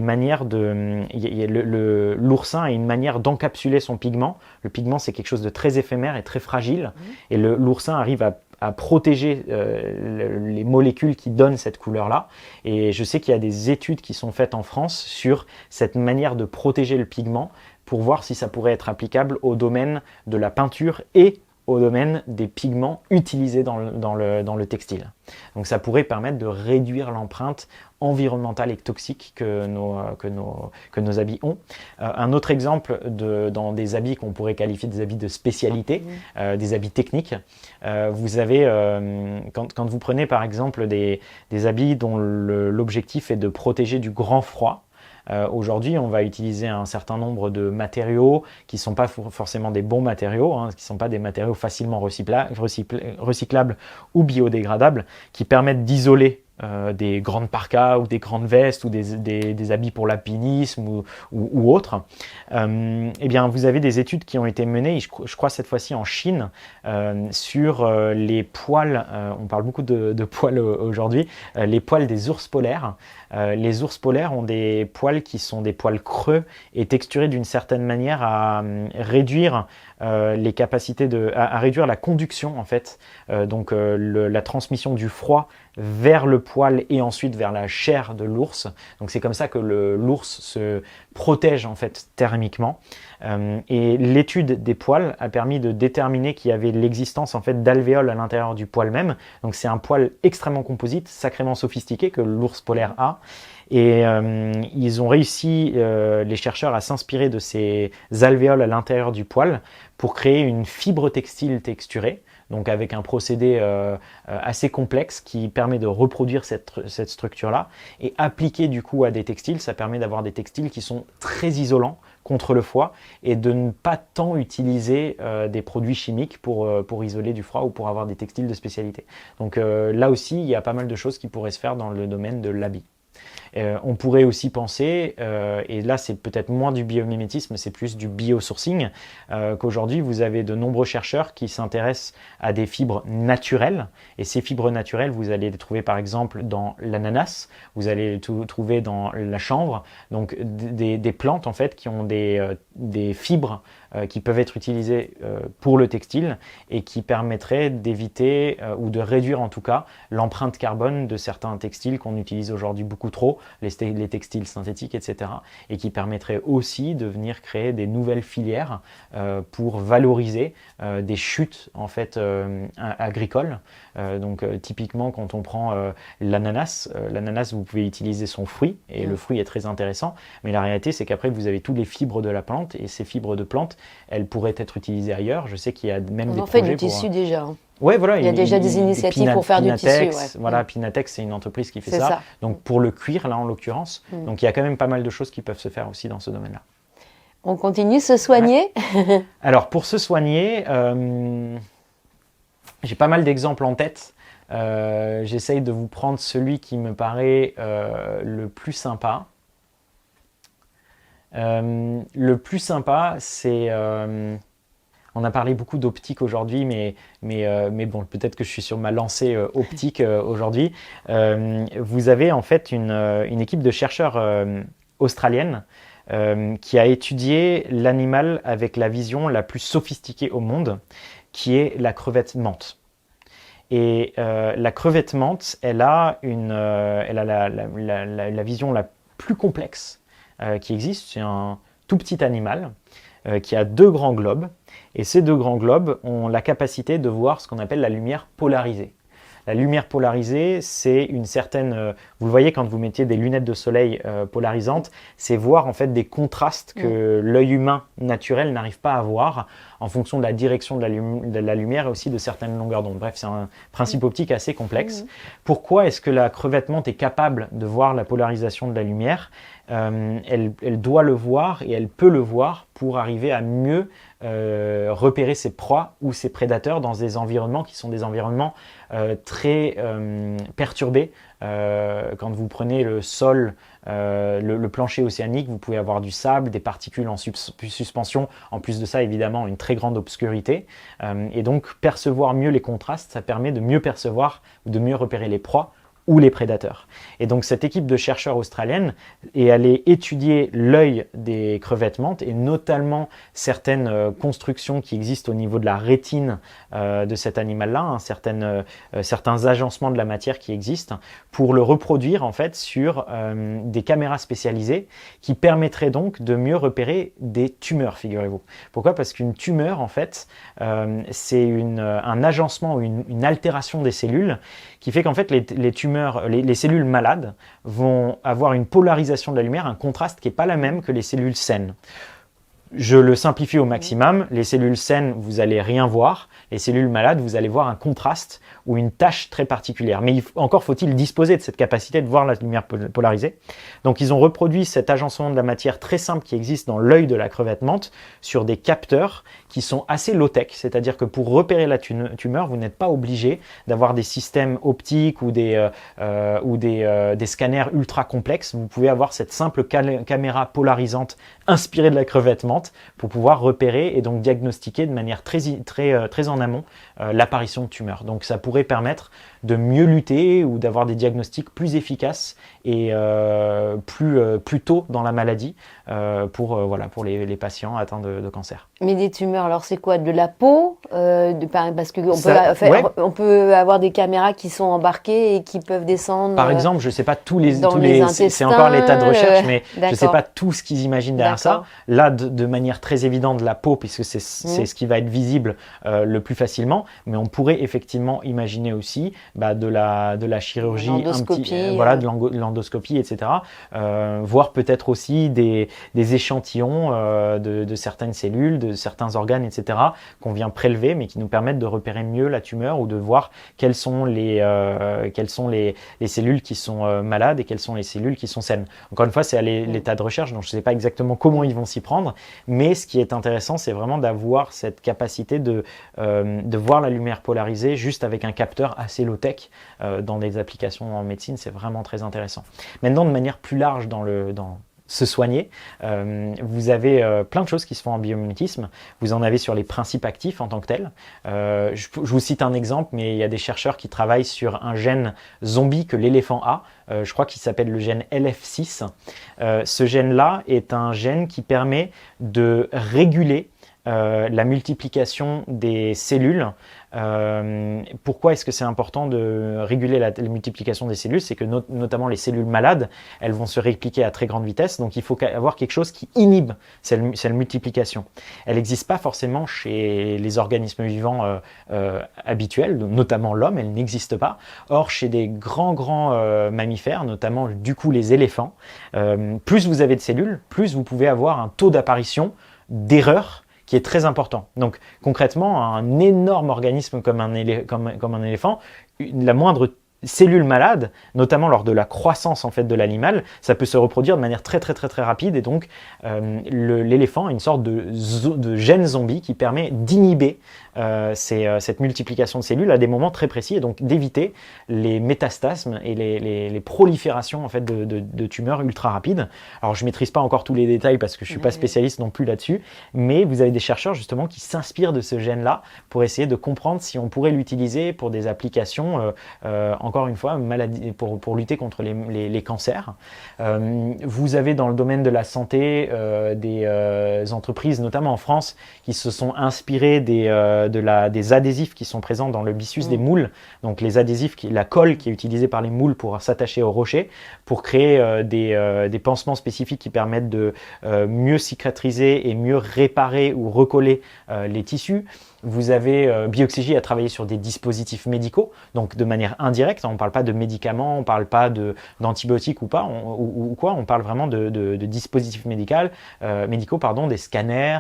manières de... L'oursin a une manière d'encapsuler son pigment. Le pigment, c'est quelque chose de très éphémère et très fragile. Et l'oursin arrive à protéger les molécules qui donnent cette couleur-là. Et je sais qu'il y a des études qui sont faites en France sur cette manière de protéger le pigment pour voir si ça pourrait être applicable au domaine de la peinture et au domaine des pigments utilisés dans le textile. Donc ça pourrait permettre de réduire l'empreinte environnementale et toxique que nos habits ont. Un autre exemple dans des habits qu'on pourrait qualifier des habits de spécialité, des habits techniques, vous avez, quand vous prenez par exemple des habits dont l'objectif est de protéger du grand froid, aujourd'hui, on va utiliser un certain nombre de matériaux qui ne sont pas forcément des bons matériaux, qui ne sont pas des matériaux facilement recyclables ou biodégradables, qui permettent d'isoler des grandes parkas ou des grandes vestes ou des habits pour l'alpinisme ou autres. Eh bien, vous avez des études qui ont été menées, je crois cette fois-ci en Chine, sur les poils, on parle beaucoup de poils aujourd'hui, les poils des ours polaires. Les ours polaires ont des poils qui sont des poils creux et texturés d'une certaine manière à réduire les capacités à réduire la conduction en fait, donc la transmission du froid vers le poil et ensuite vers la chair de l'ours. Donc c'est comme ça que l'ours se protège en fait thermiquement. Et l'étude des poils a permis de déterminer qu'il y avait l'existence en fait d'alvéoles à l'intérieur du poil même. Donc c'est un poil extrêmement composite, sacrément sophistiqué que l'ours polaire a. Et ils ont réussi, les chercheurs, à s'inspirer de ces alvéoles à l'intérieur du poil pour créer une fibre textile texturée, donc avec un procédé assez complexe qui permet de reproduire cette structure-là. Et appliqué du coup à des textiles, ça permet d'avoir des textiles qui sont très isolants contre le froid et de ne pas tant utiliser des produits chimiques pour isoler du froid ou pour avoir des textiles de spécialité. Donc là aussi, il y a pas mal de choses qui pourraient se faire dans le domaine de l'habit. On pourrait aussi penser, et là c'est peut-être moins du biomimétisme, c'est plus du biosourcing, qu'aujourd'hui vous avez de nombreux chercheurs qui s'intéressent à des fibres naturelles, et ces fibres naturelles vous allez les trouver par exemple dans l'ananas, vous allez les trouver dans la chanvre, donc des plantes en fait qui ont des fibres qui peuvent être utilisées pour le textile et qui permettraient d'éviter ou de réduire en tout cas l'empreinte carbone de certains textiles qu'on utilise aujourd'hui beaucoup trop, les textiles synthétiques, etc. et qui permettraient aussi de venir créer des nouvelles filières pour valoriser des chutes en fait agricoles. Donc typiquement quand on prend l'ananas, vous pouvez utiliser son fruit et le fruit est très intéressant, mais la réalité c'est qu'après vous avez toutes les fibres de la plante et ces fibres de plante elles pourraient être utilisées ailleurs. Je sais qu'il y a même des projets fait du tissu déjà. Ouais, voilà, il y a déjà des initiatives pour faire du tissu. Ouais. Voilà, Pinatex, c'est une entreprise qui fait ça. Donc pour le cuir, là en l'occurrence. Donc il y a quand même pas mal de choses qui peuvent se faire aussi dans ce domaine-là. On continue se soigner. Ouais. Alors pour se soigner, j'ai pas mal d'exemples en tête. J'essaye de vous prendre celui qui me paraît le plus sympa. Le plus sympa, c'est... on a parlé beaucoup d'optique aujourd'hui, mais bon, peut-être que je suis sur ma lancée optique aujourd'hui. Vous avez en fait une équipe de chercheurs australienne qui a étudié l'animal avec la vision la plus sophistiquée au monde, qui est la crevette menthe. Et la crevette menthe, elle a la vision la plus complexe qui existe. C'est un tout petit animal qui a deux grands globes. Et ces deux grands globes ont la capacité de voir ce qu'on appelle la lumière polarisée. La lumière polarisée, c'est une certaine... vous le voyez quand vous mettiez des lunettes de soleil polarisantes, c'est voir en fait des contrastes que l'œil humain naturel n'arrive pas à voir en fonction de la direction de la lumière et aussi de certaines longueurs d'onde. Bref, c'est un principe optique assez complexe. Pourquoi est-ce que la crevette menthe est capable de voir la polarisation de la lumière? Elle doit le voir et elle peut le voir pour arriver à mieux repérer ses proies ou ses prédateurs dans des environnements qui sont des environnements très perturbés. Quand vous prenez le sol, le plancher océanique, vous pouvez avoir du sable, des particules en suspension. En plus de ça, évidemment, une très grande obscurité. Et donc, percevoir mieux les contrastes, ça permet de mieux percevoir ou de mieux repérer les proies ou les prédateurs. Et donc cette équipe de chercheurs australiennes est allée étudier l'œil des crevettes menthes et notamment certaines constructions qui existent au niveau de la rétine de cet animal-là, hein, certains agencements de la matière qui existent, pour le reproduire en fait sur des caméras spécialisées qui permettraient donc de mieux repérer des tumeurs, figurez-vous. Pourquoi? Parce qu'une tumeur en fait c'est un agencement ou une altération des cellules qui fait qu'en fait les tumeurs, les cellules malades vont avoir une polarisation de la lumière, un contraste qui n'est pas la même que les cellules saines. Je le simplifie au maximum, les cellules saines, vous n'allez rien voir, les cellules malades, vous allez voir un contraste ou une tache très particulière. Mais encore faut-il disposer de cette capacité de voir la lumière polarisée. Donc ils ont reproduit cet agencement de la matière très simple qui existe dans l'œil de la crevette menthe sur des capteurs qui sont assez low-tech, c'est-à-dire que pour repérer la tumeur, vous n'êtes pas obligé d'avoir des systèmes optiques ou des scanners ultra complexes. Vous pouvez avoir cette simple caméra polarisante inspirée de la crevette menthe pour pouvoir repérer et donc diagnostiquer de manière très en amont l'apparition de tumeurs. Donc ça pourrait permettre de mieux lutter ou d'avoir des diagnostics plus efficaces et plus tôt dans la maladie pour les patients atteints de cancer. Mais des tumeurs, alors c'est quoi? De la peau parce qu'on peut avoir des caméras qui sont embarquées et qui peuvent descendre. Par exemple, je ne sais pas c'est encore l'état de recherche, mais je ne sais pas tout ce qu'ils imaginent derrière ça. Là, de manière très évidente, de la peau, puisque c'est ce qui va être visible le plus facilement, mais on pourrait effectivement imaginer aussi de la chirurgie, de l'endoscopie, etc. Voire peut-être aussi des échantillons de certaines cellules, de certains organes, etc. qu'on vient prélever, mais qui nous permettent de repérer mieux la tumeur ou de voir quelles sont les cellules qui sont malades et quelles sont les cellules qui sont saines. Encore une fois, c'est à l'état de recherche, donc je ne sais pas exactement comment ils vont s'y prendre, mais ce qui est intéressant, c'est vraiment d'avoir cette capacité de voir la lumière polarisée juste avec un capteur assez low-tech dans des applications en médecine. C'est vraiment très intéressant. Maintenant, de manière plus large dans se soigner, vous avez plein de choses qui se font en biomimétisme. Vous en avez sur les principes actifs en tant que tels. Je vous cite un exemple, mais il y a des chercheurs qui travaillent sur un gène zombie que l'éléphant a. Je crois qu'il s'appelle le gène LF6. Ce gène-là est un gène qui permet de réguler la multiplication des cellules. Pourquoi est-ce que c'est important de réguler la multiplication des cellules? C'est que notamment les cellules malades, elles vont se répliquer à très grande vitesse, donc il faut avoir quelque chose qui inhibe cette multiplication. Elle n'existe pas forcément chez les organismes vivants habituels, notamment l'homme, elle n'existe pas. Or, chez des grands mammifères, notamment du coup les éléphants, plus vous avez de cellules, plus vous pouvez avoir un taux d'apparition d'erreurs qui est très important. Donc concrètement, un énorme organisme comme un éléphant, la moindre cellule malade, notamment lors de la croissance en fait de l'animal, ça peut se reproduire de manière très rapide et donc l'éléphant a une sorte de gène zombie qui permet d'inhiber cette multiplication de cellules à des moments très précis et donc d'éviter les métastasmes et les proliférations en fait de tumeurs ultra rapides. Alors je maîtrise pas encore tous les détails parce que je suis pas spécialiste non plus là-dessus, mais vous avez des chercheurs justement qui s'inspirent de ce gène-là pour essayer de comprendre si on pourrait l'utiliser pour des applications encore une fois, pour lutter contre les cancers. Vous avez dans le domaine de la santé des entreprises, notamment en France, qui se sont inspirées des adhésifs qui sont présents dans le byssus des moules. Donc les adhésifs, la colle qui est utilisée par les moules pour s'attacher aux rochers, pour créer des pansements spécifiques qui permettent de mieux cicatriser et mieux réparer ou recoller les tissus. vous avez Bioxygie a travaillé sur des dispositifs médicaux, donc de manière indirecte. On ne parle pas de médicaments, on ne parle pas d'antibiotiques ou pas, ou quoi. On parle vraiment de dispositifs médicaux, des scanners,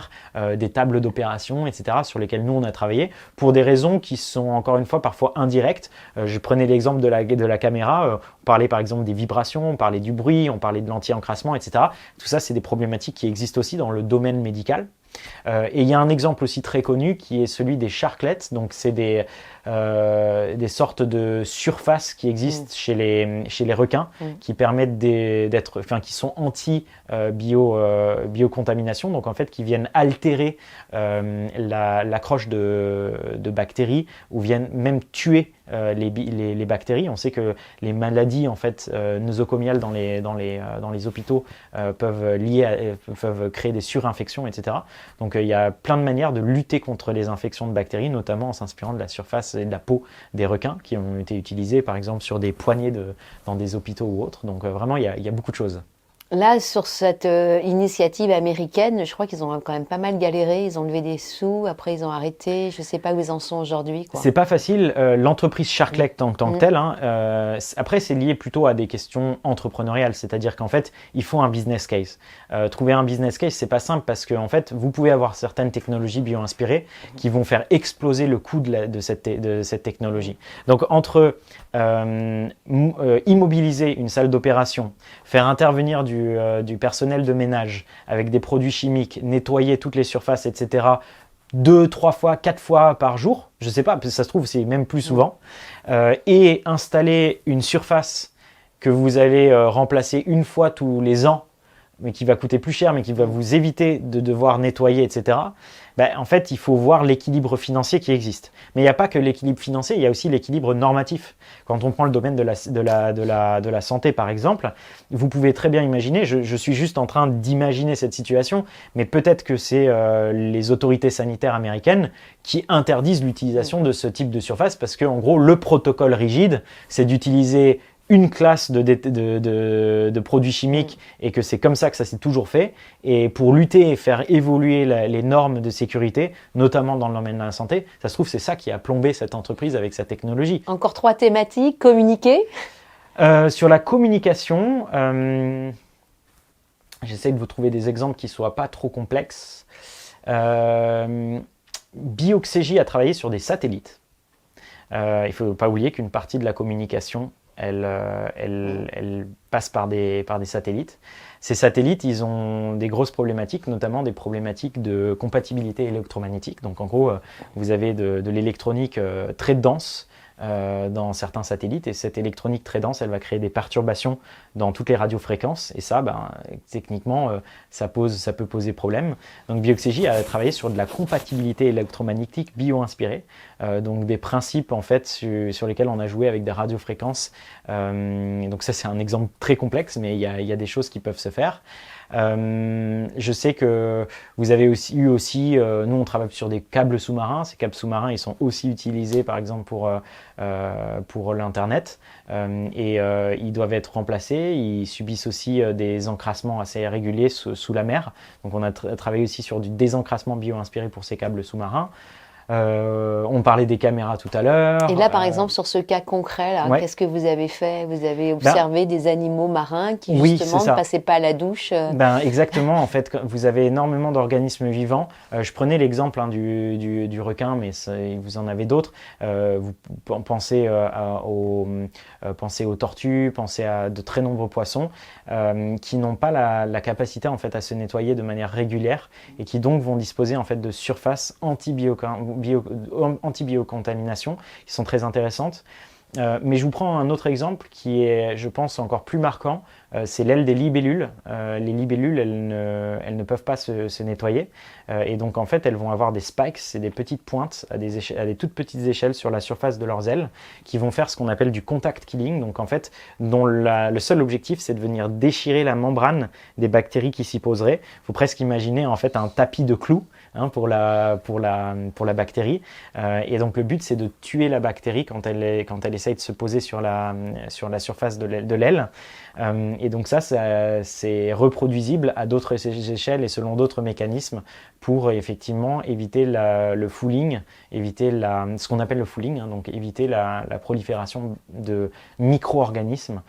des tables d'opération, etc., sur lesquels nous on a travaillé pour des raisons qui sont encore une fois parfois indirectes. Je prenais l'exemple de la caméra. On parlait par exemple des vibrations, on parlait du bruit, on parlait de l'anti-encrassement, etc. Tout ça, c'est des problématiques qui existent aussi dans le domaine médical. Et il y a un exemple aussi très connu qui est celui des sharklets. Donc c'est des sortes de surfaces qui existent chez les requins qui permettent qui sont biocontamination, donc en fait qui viennent altérer l'accroche de bactéries ou viennent même tuer les bactéries. On sait que les maladies en fait nosocomiales dans les hôpitaux peuvent créer des surinfections, etc. Donc il y a plein de manières de lutter contre les infections de bactéries, notamment en s'inspirant de la surface et de la peau des requins qui ont été utilisés par exemple sur des poignées dans des hôpitaux ou autres. Donc vraiment il y a beaucoup de choses. Là, sur cette initiative américaine, je crois qu'ils ont quand même pas mal galéré. Ils ont levé des sous, après ils ont arrêté. Je ne sais pas où ils en sont aujourd'hui. C'est pas facile. L'entreprise Sharklek tant que telle, après c'est lié plutôt à des questions entrepreneuriales. C'est-à-dire qu'en fait, il faut un business case. Trouver un business case, c'est pas simple parce que en fait, vous pouvez avoir certaines technologies bio-inspirées qui vont faire exploser le coût de cette technologie. Donc entre immobiliser une salle d'opération, faire intervenir du personnel de ménage avec des produits chimiques, nettoyer toutes les surfaces, etc., 2, 3 fois, 4 fois par jour, je ne sais pas, ça se trouve c'est même plus souvent, et installer une surface que vous allez remplacer une fois tous les ans, mais qui va coûter plus cher, mais qui va vous éviter de devoir nettoyer, etc., en fait, il faut voir l'équilibre financier qui existe. Mais il n'y a pas que l'équilibre financier, il y a aussi l'équilibre normatif. Quand on prend le domaine de la santé, par exemple, vous pouvez très bien imaginer, je suis juste en train d'imaginer cette situation, mais peut-être que c'est les autorités sanitaires américaines qui interdisent l'utilisation de ce type de surface parce qu'en gros, le protocole rigide, c'est d'utiliser une classe de produits chimiques et que c'est comme ça que ça s'est toujours fait. Et pour lutter et faire évoluer les normes de sécurité, notamment dans le domaine de la santé, ça se trouve c'est ça qui a plombé cette entreprise avec sa technologie. Encore 3 thématiques, communiquer. Sur la communication, j'essaie de vous trouver des exemples qui ne soient pas trop complexes. Bioxygie a travaillé sur des satellites. Il ne faut pas oublier qu'une partie de la communication elle passe par des satellites. Ces satellites, ils ont des grosses problématiques, notamment des problématiques de compatibilité électromagnétique. Donc en gros, vous avez de l'électronique très dense dans certains satellites et cette électronique très dense, elle va créer des perturbations dans toutes les radiofréquences et ça, techniquement, ça peut poser problème. Donc Bioxygie a travaillé sur de la compatibilité électromagnétique bio-inspirée, donc des principes en fait sur lesquels on a joué avec des radiofréquences. Donc ça, c'est un exemple très complexe, mais il y a des choses qui peuvent se faire. Je sais que vous avez nous on travaille sur des câbles sous-marins. Ces câbles sous-marins, ils sont aussi utilisés par exemple pour l'internet et ils doivent être remplacés. Ils subissent aussi des encrassements assez réguliers sous la mer. Donc on a travaillé aussi sur du désencrassement bio-inspiré pour ces câbles sous-marins. On parlait des caméras tout à l'heure. Et là, par exemple, sur ce cas concret, là, qu'est-ce que vous avez fait? Vous avez observé des animaux marins qui, justement, ne passaient pas à la douche? Exactement. En fait, vous avez énormément d'organismes vivants. Je prenais l'exemple du requin, mais vous en avez d'autres. Vous pensez aux tortues, pensez à de très nombreux poissons qui n'ont pas la capacité, en fait, à se nettoyer de manière régulière et qui donc vont disposer, en fait, de surfaces antibiocontamination qui sont très intéressantes. Mais je vous prends un autre exemple qui est, je pense, encore plus marquant. C'est l'aile des libellules. Les libellules, elles ne peuvent pas se nettoyer. Et donc, en fait, elles vont avoir des spikes, c'est des petites pointes à des toutes petites échelles sur la surface de leurs ailes qui vont faire ce qu'on appelle du contact killing. Donc, en fait, dont le seul objectif, c'est de venir déchirer la membrane des bactéries qui s'y poseraient. Il faut presque imaginer, en fait, un tapis de clous pour la bactérie. Et donc le but, c'est de tuer la bactérie quand elle essaye de se poser sur la surface de l'aile. Et donc ça, c'est reproduisible à d'autres échelles et selon d'autres mécanismes pour effectivement éviter le fouling, éviter ce qu'on appelle le fouling, donc éviter la prolifération de micro-organismes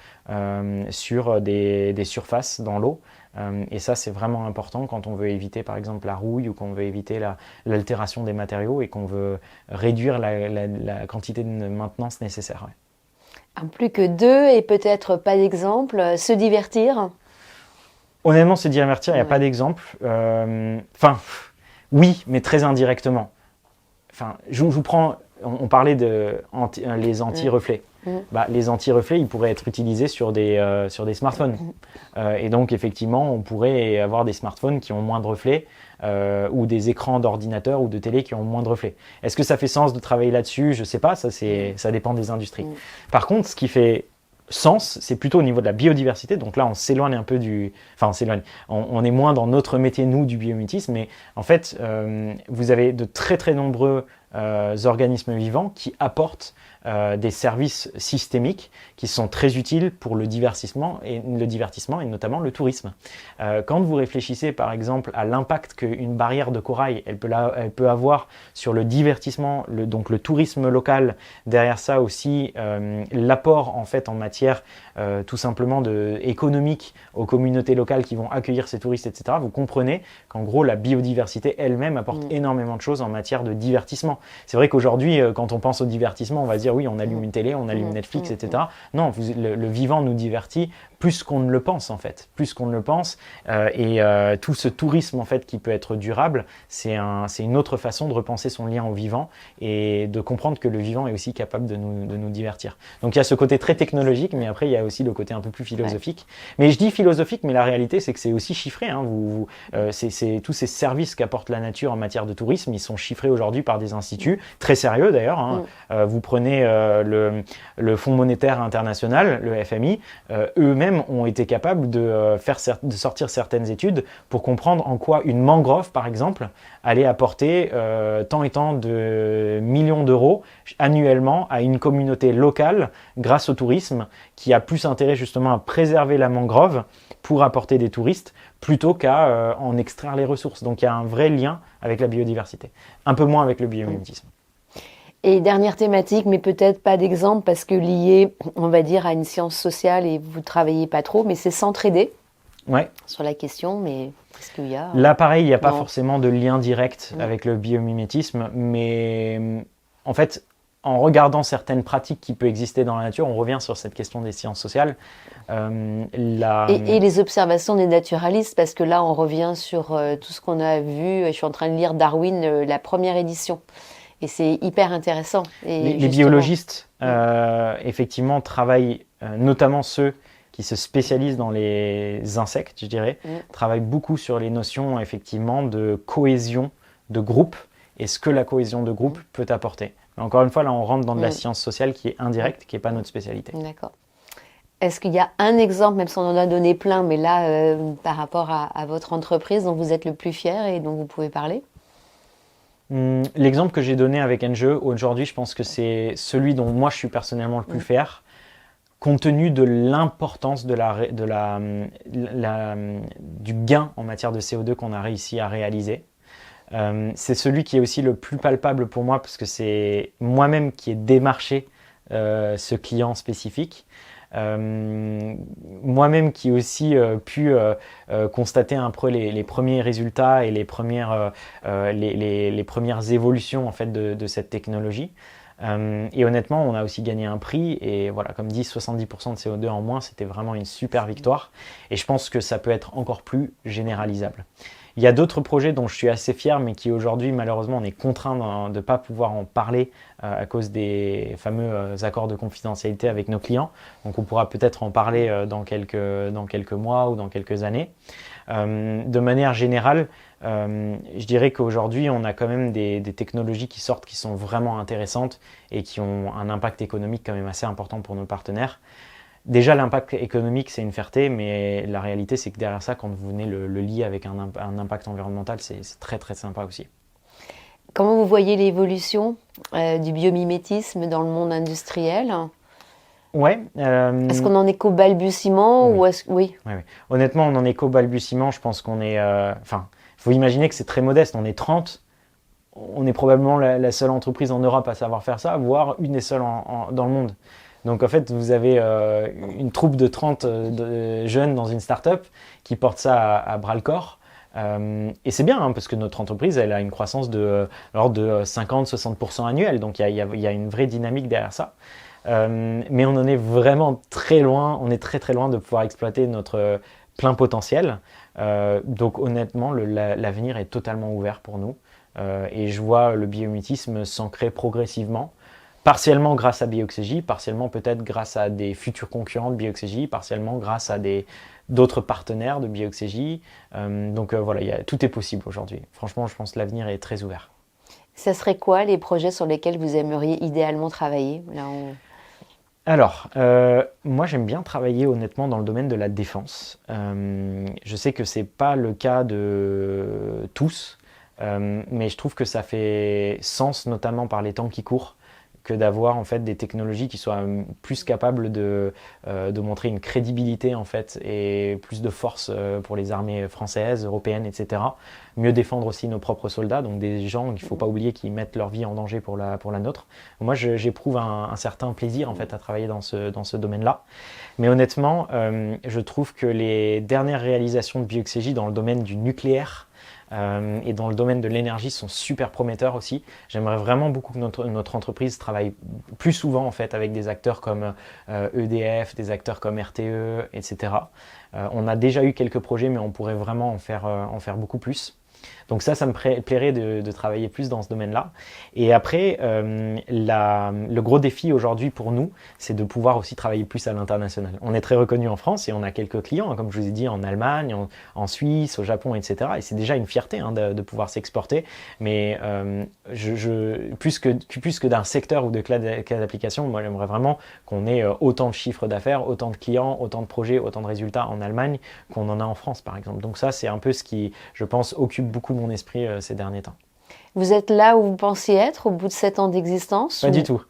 sur des surfaces dans l'eau. Et ça, c'est vraiment important quand on veut éviter par exemple la rouille ou qu'on veut éviter l'altération des matériaux et qu'on veut réduire la quantité de maintenance nécessaire. Ouais. Plus que deux et peut-être pas d'exemple, se divertir. Honnêtement, se divertir, il n'y a pas d'exemple. Oui, mais très indirectement. Je vous prends, on parlait les anti-reflets. Les anti-reflets, ils pourraient être utilisés sur des smartphones. Et donc, effectivement, on pourrait avoir des smartphones qui ont moins de reflets ou des écrans d'ordinateur ou de télé qui ont moins de reflets. Est-ce que ça fait sens de travailler là-dessus? Je ne sais pas, ça dépend des industries. Par contre, ce qui fait sens, c'est plutôt au niveau de la biodiversité. Donc là, on s'éloigne un peu on est moins dans notre métier, nous, du biomimétisme. Mais en fait, vous avez de très, très nombreux organismes vivants qui apportent des services systémiques qui sont très utiles pour le divertissement et notamment le tourisme. Quand vous réfléchissez par exemple à l'impact qu'une barrière de corail elle peut avoir sur le divertissement, donc le tourisme local, derrière ça aussi l'apport en fait en matière tout simplement économique aux communautés locales qui vont accueillir ces touristes, etc. Vous comprenez qu'en gros la biodiversité elle-même apporte énormément de choses en matière de divertissement. C'est vrai qu'aujourd'hui quand on pense au divertissement, on va se dire oui, on allume une télé, on allume Netflix, etc. Non, le vivant nous divertit plus qu'on ne le pense en fait, plus qu'on ne le pense. Tout ce tourisme en fait qui peut être durable, c'est une autre façon de repenser son lien au vivant et de comprendre que le vivant est aussi capable de nous divertir. Donc il y a ce côté très technologique, mais après il y a aussi le côté un peu plus philosophique. Ouais. Mais je dis philosophique, mais la réalité c'est que c'est aussi chiffré. Hein. C'est tous ces services qu'apporte la nature en matière de tourisme, ils sont chiffrés aujourd'hui par des instituts très sérieux d'ailleurs. Hein. Vous prenez le Fonds monétaire international, le FMI, eux-mêmes ont été capables de sortir certaines études pour comprendre en quoi une mangrove, par exemple, allait apporter tant et tant de millions d'euros annuellement à une communauté locale grâce au tourisme qui a plus intérêt justement à préserver la mangrove pour apporter des touristes plutôt qu'à en extraire les ressources. Donc il y a un vrai lien avec la biodiversité, un peu moins avec le biomimétisme. Et dernière thématique, mais peut-être pas d'exemple parce que lié, on va dire, à une science sociale et vous ne travaillez pas trop, mais c'est s'entraider sur la question, mais qu'est-ce qu'il y a? Là, pareil, il n'y a pas forcément de lien direct avec le biomimétisme, mais en fait, en regardant certaines pratiques qui peuvent exister dans la nature, on revient sur cette question des sciences sociales. Et les observations des naturalistes, parce que là, on revient sur tout ce qu'on a vu. Je suis en train de lire Darwin, la première édition. Et c'est hyper intéressant. Et les biologistes, effectivement, travaillent, notamment ceux qui se spécialisent dans les insectes, je dirais, travaillent beaucoup sur les notions, effectivement, de cohésion de groupe et ce que la cohésion de groupe peut apporter. Mais encore une fois, là, on rentre dans de la science sociale qui est indirecte, qui n'est pas notre spécialité. D'accord. Est-ce qu'il y a un exemple, même si on en a donné plein, mais là, par rapport à votre entreprise dont vous êtes le plus fier et dont vous pouvez parler? L'exemple que j'ai donné avec NGE aujourd'hui, je pense que c'est celui dont moi je suis personnellement le plus fier, compte tenu de l'importance du gain en matière de CO2 qu'on a réussi à réaliser. C'est celui qui est aussi le plus palpable pour moi parce que c'est moi-même qui ai démarché ce client spécifique. Moi-même qui ai aussi pu constater un peu les premiers résultats et les premières évolutions en fait de cette technologie. Et honnêtement, on a aussi gagné un prix et voilà, comme dit, 70% de CO2 en moins, c'était vraiment une super victoire. Et je pense que ça peut être encore plus généralisable. Il y a d'autres projets dont je suis assez fier, mais qui aujourd'hui, malheureusement, on est contraint de ne pas pouvoir en parler à cause des fameux accords de confidentialité avec nos clients. Donc on pourra peut-être en parler dans quelques mois ou dans quelques années. De manière générale, je dirais qu'aujourd'hui, on a quand même des technologies qui sortent qui sont vraiment intéressantes et qui ont un impact économique quand même assez important pour nos partenaires. Déjà, l'impact économique, c'est une fierté, mais la réalité, c'est que derrière ça, quand vous venez le lier avec un impact environnemental, c'est très très sympa aussi. Comment vous voyez l'évolution du biomimétisme dans le monde industriel? Ouais. Est-ce qu'on en est qu'au balbutiement Oui. ou est-ce... Oui. Ouais, ouais. Honnêtement, on en est qu'au balbutiement. Je pense qu'on est. Enfin, il faut imaginer que c'est très modeste. On est 30. On est probablement la seule entreprise en Europe à savoir faire ça, voire une des seules dans le monde. Donc en fait, vous avez une troupe de 30 jeunes dans une start-up qui porte ça à bras le corps. Et c'est bien, hein, parce que notre entreprise, elle a une croissance de l'ordre de 50-60% annuel. Donc il y a une vraie dynamique derrière ça. Mais on en est vraiment très loin. On est très très loin de pouvoir exploiter notre plein potentiel. Donc honnêtement, l'avenir est totalement ouvert pour nous. Et je vois le biomimétisme s'ancrer progressivement, partiellement grâce à Bioxégie, partiellement peut-être grâce à des futurs concurrents de Bioxégie, partiellement grâce à d'autres partenaires de Bioxégie. Donc voilà, tout est possible aujourd'hui. Franchement, je pense que l'avenir est très ouvert. Ça serait quoi les projets sur lesquels vous aimeriez idéalement travailler? Alors, moi j'aime bien travailler honnêtement dans le domaine de la défense. Je sais que c'est pas le cas de tous. Mais je trouve que ça fait sens, notamment par les temps qui courent, que d'avoir en fait des technologies qui soient plus capables de montrer une crédibilité en fait et plus de force pour les armées françaises, européennes, etc. Mieux défendre aussi nos propres soldats, donc des gens qu'il ne faut pas oublier qui mettent leur vie en danger pour la nôtre. Moi, j'éprouve un certain plaisir en fait à travailler dans ce domaine-là. Mais honnêtement, je trouve que les dernières réalisations de Bioxégie dans le domaine du nucléaire et dans le domaine de l'énergie sont super prometteurs aussi. J'aimerais vraiment beaucoup que notre entreprise travaille plus souvent en fait avec des acteurs comme EDF, des acteurs comme RTE, etc. On a déjà eu quelques projets, mais on pourrait vraiment en faire beaucoup plus. Donc ça me plairait de travailler plus dans ce domaine-là. Et après, le gros défi aujourd'hui pour nous, c'est de pouvoir aussi travailler plus à l'international. On est très reconnu en France et on a quelques clients, hein, comme je vous ai dit, en Allemagne, en Suisse, au Japon, etc. Et c'est déjà une fierté hein, de pouvoir s'exporter. Mais plus que d'un secteur ou de cas d'application, moi j'aimerais vraiment qu'on ait autant de chiffres d'affaires, autant de clients, autant de projets, autant de résultats en Allemagne qu'on en a en France, par exemple. Donc ça, c'est un peu ce qui, je pense, occupe beaucoup mon esprit ces derniers temps. Vous êtes là où vous pensiez être au bout de 7 ans d'existence? Pas du tout.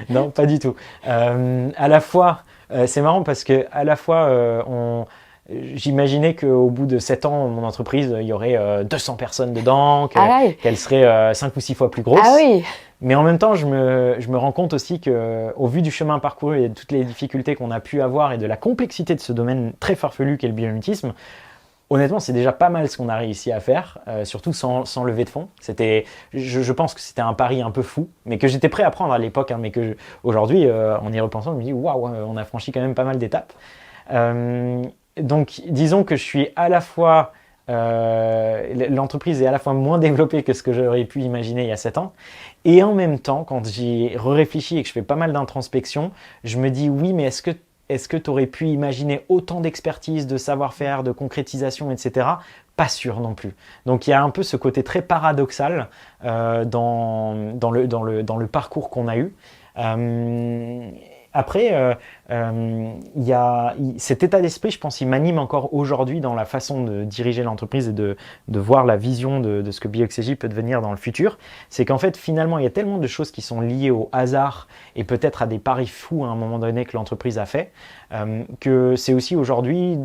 Non, pas du tout. À la fois, c'est marrant parce que à la fois, j'imaginais qu'au bout de 7 ans, mon entreprise, il y aurait 200 personnes dedans, qu'elle serait 5 ou 6 fois plus grosse. Ah oui. Mais en même temps, je me rends compte aussi qu'au vu du chemin parcouru et de toutes les difficultés qu'on a pu avoir et de la complexité de ce domaine très farfelu qu'est le biomimétisme, honnêtement, c'est déjà pas mal ce qu'on a réussi à faire, surtout sans lever de fonds. Je pense que c'était un pari un peu fou, mais que j'étais prêt à prendre à l'époque, hein, mais que aujourd'hui, en y repensant, je me dis waouh, on a franchi quand même pas mal d'étapes. Donc, disons que je suis à la fois l'entreprise est à la fois moins développée que ce que j'aurais pu imaginer il y a 7 ans, et en même temps, quand j'y réfléchis et que je fais pas mal d'introspection, je me dis oui, mais est-ce que tu aurais pu imaginer autant d'expertise, de savoir-faire, de concrétisation, etc. Pas sûr non plus. Donc il y a un peu ce côté très paradoxal dans le parcours qu'on a eu. Après, cet état d'esprit, je pense, il m'anime encore aujourd'hui dans la façon de diriger l'entreprise et de voir la vision de ce que Bioxégie peut devenir dans le futur. C'est qu'en fait, finalement, il y a tellement de choses qui sont liées au hasard et peut-être à des paris fous à un moment donné que l'entreprise a fait, que c'est aussi aujourd'hui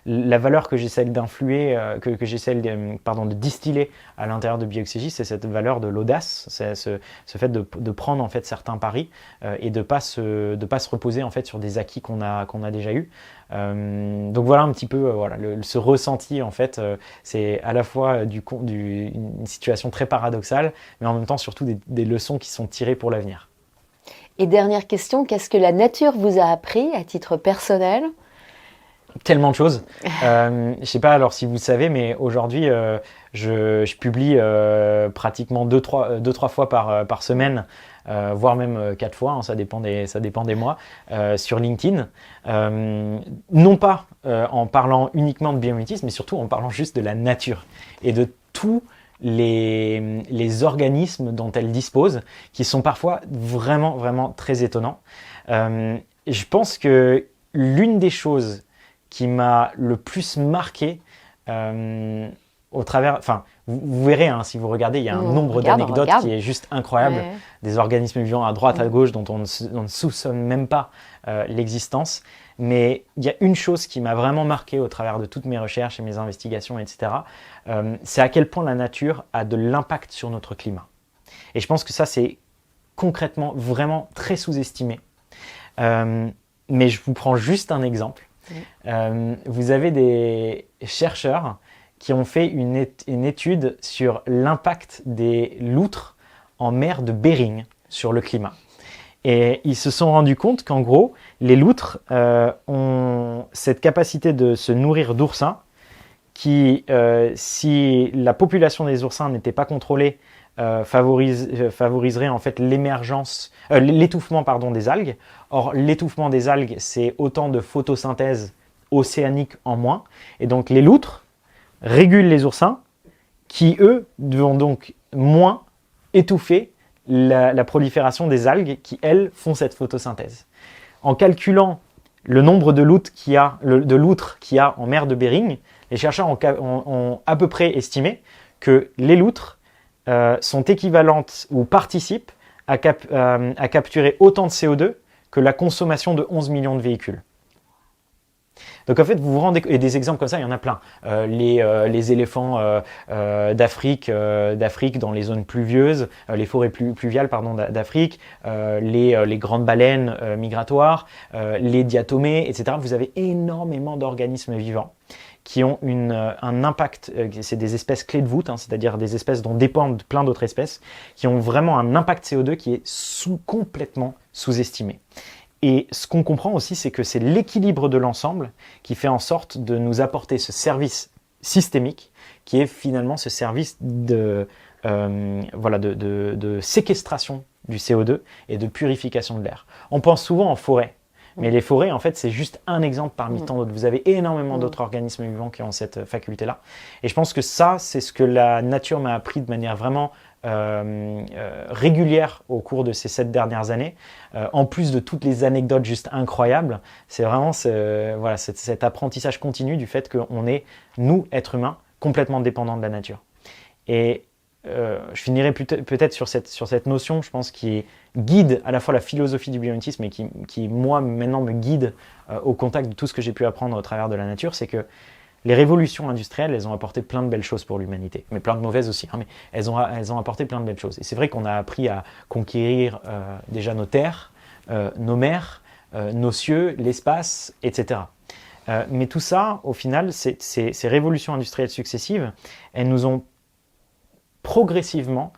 la valeur que j'essaie d'influer, que j'essaie de distiller à l'intérieur de Bioxégie, c'est cette valeur de l'audace, c'est ce fait de prendre en fait certains paris et de pas se reposer en fait sur des acquis qu'on a déjà eu. Donc voilà un petit peu voilà, ce ressenti en fait, c'est à la fois une situation très paradoxale, mais en même temps surtout des leçons qui sont tirées pour l'avenir. Et dernière question, qu'est-ce que la nature vous a appris à titre personnel? Tellement de choses. Je sais pas alors si vous le savez, mais aujourd'hui je publie pratiquement 2-3 fois par semaine, voire même 4 fois, hein, ça dépend des mois, sur LinkedIn. Non pas en parlant uniquement de biomimétisme, mais surtout en parlant juste de la nature et de tous les organismes dont elle dispose, qui sont parfois vraiment, vraiment très étonnants. Je pense que l'une des choses qui m'a le plus marqué Vous verrez, hein, si vous regardez, il y a un nombre d'anecdotes qui est juste incroyable. Ouais. Des organismes vivants à droite, à gauche, dont on ne soupçonne même pas l'existence. Mais il y a une chose qui m'a vraiment marqué au travers de toutes mes recherches et mes investigations, etc. C'est à quel point la nature a de l'impact sur notre climat. Et je pense que ça, c'est concrètement vraiment très sous-estimé. Mais je vous prends juste un exemple. Vous avez des chercheurs qui ont fait une étude sur l'impact des loutres en mer de Bering sur le climat. Et ils se sont rendus compte qu'en gros, les loutres ont cette capacité de se nourrir d'oursins qui, si la population des oursins n'était pas contrôlée, favoriserait en fait l'étouffement des algues. Or, l'étouffement des algues, c'est autant de photosynthèse océanique en moins. Et donc, les loutres régulent les oursins qui, eux, vont donc moins étouffer la prolifération des algues qui, elles, font cette photosynthèse. En calculant le nombre de loutres qu'il y a en mer de Bering, les chercheurs ont à peu près estimé que les loutres sont équivalentes ou participent à capturer autant de CO2 que la consommation de 11 millions de véhicules. Donc en fait, vous vous rendez, et des exemples comme ça, il y en a plein. Les éléphants d'Afrique dans les zones pluvieuses, les forêts pluviales d'Afrique, les grandes baleines migratoires, les diatomées, etc. Vous avez énormément d'organismes vivants qui ont un impact, c'est des espèces clés de voûte, hein, c'est-à-dire des espèces dont dépendent plein d'autres espèces, qui ont vraiment un impact CO2 qui est complètement sous-estimé. Et ce qu'on comprend aussi, c'est que c'est l'équilibre de l'ensemble qui fait en sorte de nous apporter ce service systémique, qui est finalement ce service de séquestration du CO2 et de purification de l'air. On pense souvent en forêt, mais les forêts, en fait, c'est juste un exemple parmi tant d'autres. Vous avez énormément d'autres organismes vivants qui ont cette faculté-là. Et je pense que ça, c'est ce que la nature m'a appris de manière vraiment régulière au cours de ces 7 dernières années, en plus de toutes les anecdotes juste incroyables. C'est vraiment cet apprentissage continu du fait qu'on est, nous, êtres humains, complètement dépendants de la nature. Et je finirai peut-être sur cette notion, je pense, qui guide à la fois la philosophie du biomimétisme et qui moi, maintenant, me guide au contact de tout ce que j'ai pu apprendre au travers de la nature, c'est que les révolutions industrielles, elles ont apporté plein de belles choses pour l'humanité, mais plein de mauvaises aussi, hein, mais elles ont apporté plein de belles choses. Et c'est vrai qu'on a appris à conquérir déjà nos terres, nos mers, nos cieux, l'espace, etc. Mais tout ça, au final, ces révolutions industrielles successives, elles nous ont progressivement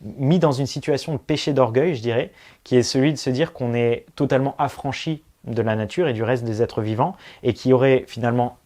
mis dans une situation de péché d'orgueil, je dirais, qui est celui de se dire qu'on est totalement affranchi de la nature et du reste des êtres vivants, et qui aurait finalement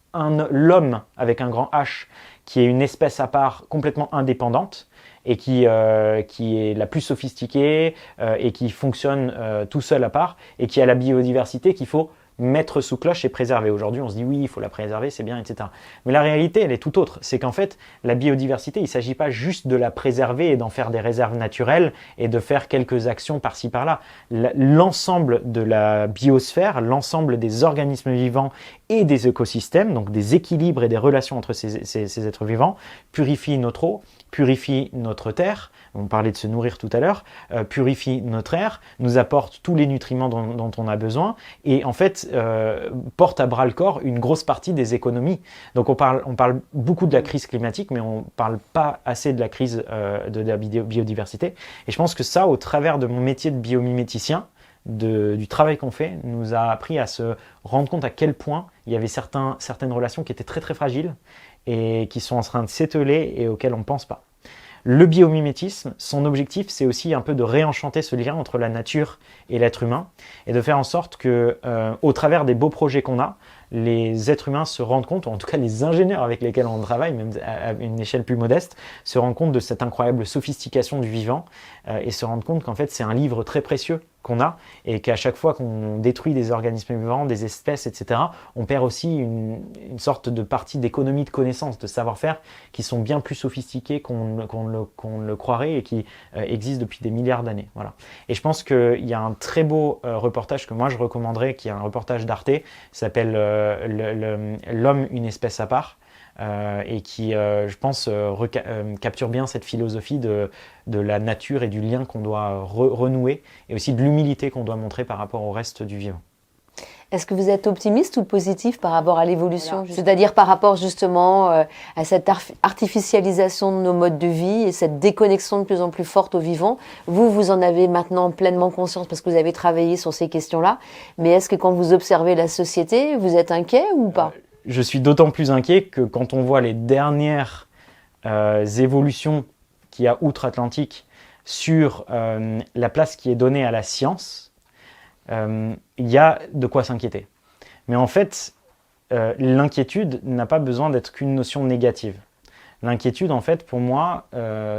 l'homme avec un grand H, qui est une espèce à part complètement indépendante, et qui est la plus sophistiquée, et qui fonctionne tout seul à part, et qui a la biodiversité qu'il faut mettre sous cloche et préserver. Aujourd'hui, on se dit oui, il faut la préserver, c'est bien, etc. Mais la réalité, elle est tout autre. C'est qu'en fait, la biodiversité, il ne s'agit pas juste de la préserver et d'en faire des réserves naturelles et de faire quelques actions par-ci, par-là. L'ensemble de la biosphère, l'ensemble des organismes vivants et des écosystèmes, donc des équilibres et des relations entre ces êtres vivants, purifie notre eau, purifie notre terre, on parlait de se nourrir tout à l'heure, purifie notre air, nous apporte tous les nutriments dont on a besoin et en fait porte à bras le corps une grosse partie des économies. Donc on parle beaucoup de la crise climatique, mais on ne parle pas assez de la crise de la biodiversité. Et je pense que ça, au travers de mon métier de biomiméticien, du travail qu'on fait, nous a appris à se rendre compte à quel point il y avait certaines relations qui étaient très très fragiles et qui sont en train de s'ételer et auxquelles on ne pense pas. Le biomimétisme, son objectif, c'est aussi un peu de réenchanter ce lien entre la nature et l'être humain et de faire en sorte que, au travers des beaux projets qu'on a, les êtres humains se rendent compte, ou en tout cas les ingénieurs avec lesquels on travaille, même à une échelle plus modeste, se rendent compte de cette incroyable sophistication du vivant et se rendent compte qu'en fait c'est un livre très précieux qu'on a et qu'à chaque fois qu'on détruit des organismes vivants, des espèces, etc., on perd aussi une sorte de partie d'économie de connaissances, de savoir-faire qui sont bien plus sophistiqués qu'on le croirait et qui existent depuis des milliards d'années. Voilà. Et je pense qu'il y a un très beau reportage que moi je recommanderais, qui est un reportage d'Arte, qui s'appelle L'homme, une espèce à part, et qui, je pense, capture bien cette philosophie de la nature et du lien qu'on doit renouer, et aussi de l'humilité qu'on doit montrer par rapport au reste du vivant. Est-ce que vous êtes optimiste ou positif par rapport à l'évolution, c'est-à-dire par rapport justement à cette artificialisation de nos modes de vie et cette déconnexion de plus en plus forte au vivant? Vous en avez maintenant pleinement conscience parce que vous avez travaillé sur ces questions-là, mais est-ce que quand vous observez la société, vous êtes inquiet ou pas? Je suis d'autant plus inquiet que quand on voit les dernières évolutions qu'il y a outre-Atlantique sur la place qui est donnée à la science, il y a de quoi s'inquiéter. Mais en fait, l'inquiétude n'a pas besoin d'être qu'une notion négative. L'inquiétude, en fait, pour moi,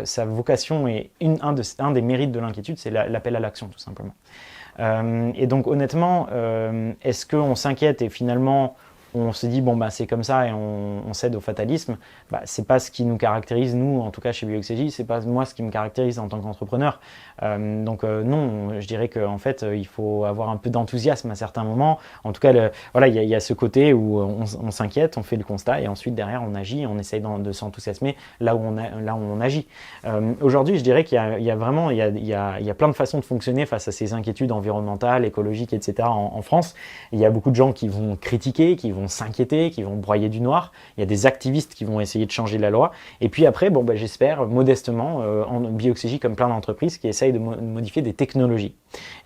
sa vocation et un des mérites de l'inquiétude, c'est l'appel à l'action, tout simplement. Et donc, honnêtement, est-ce qu'on s'inquiète et finalement on se dit bon bah c'est comme ça et on cède au fatalisme? C'est pas ce qui nous caractérise, nous en tout cas chez Bioxégie, c'est pas moi ce qui me caractérise en tant qu'entrepreneur. Non, je dirais qu'en fait il faut avoir un peu d'enthousiasme à certains moments. En tout cas voilà, il y a ce côté où on s'inquiète, on fait le constat et ensuite derrière on agit, on essaye de s'enthousiasmer là où on agit. Aujourd'hui je dirais qu'il y a vraiment il y a plein de façons de fonctionner face à ces inquiétudes environnementales, écologiques, etc. en France. Il y a beaucoup de gens qui vont critiquer, qui vont s'inquiéter, qui vont broyer du noir. Il y a des activistes qui vont essayer de changer la loi. Et puis après, j'espère modestement, en Bioxégie comme plein d'entreprises qui essayent de modifier des technologies.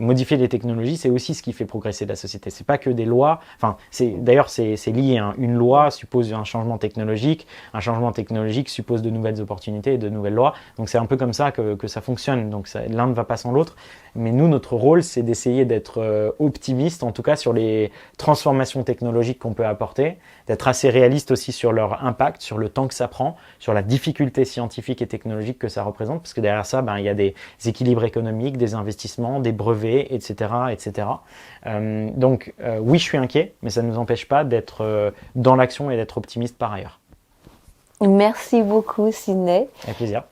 Et modifier les technologies, c'est aussi ce qui fait progresser la société. C'est pas que des lois. Enfin, d'ailleurs, c'est lié. Une loi suppose un changement technologique. Un changement technologique suppose de nouvelles opportunités et de nouvelles lois. Donc c'est un peu comme ça que ça fonctionne. Donc l'un ne va pas sans l'autre. Mais nous, notre rôle, c'est d'essayer d'être optimiste, en tout cas sur les transformations technologiques qu'on peut apporter, d'être assez réaliste aussi sur leur impact, sur le temps que ça prend, sur la difficulté scientifique et technologique que ça représente, parce que derrière ça, il y a des équilibres économiques, des investissements, des brevets, etc. etc. Oui, je suis inquiet, mais ça ne nous empêche pas d'être dans l'action et d'être optimiste par ailleurs. Merci beaucoup, Sidney. Avec plaisir.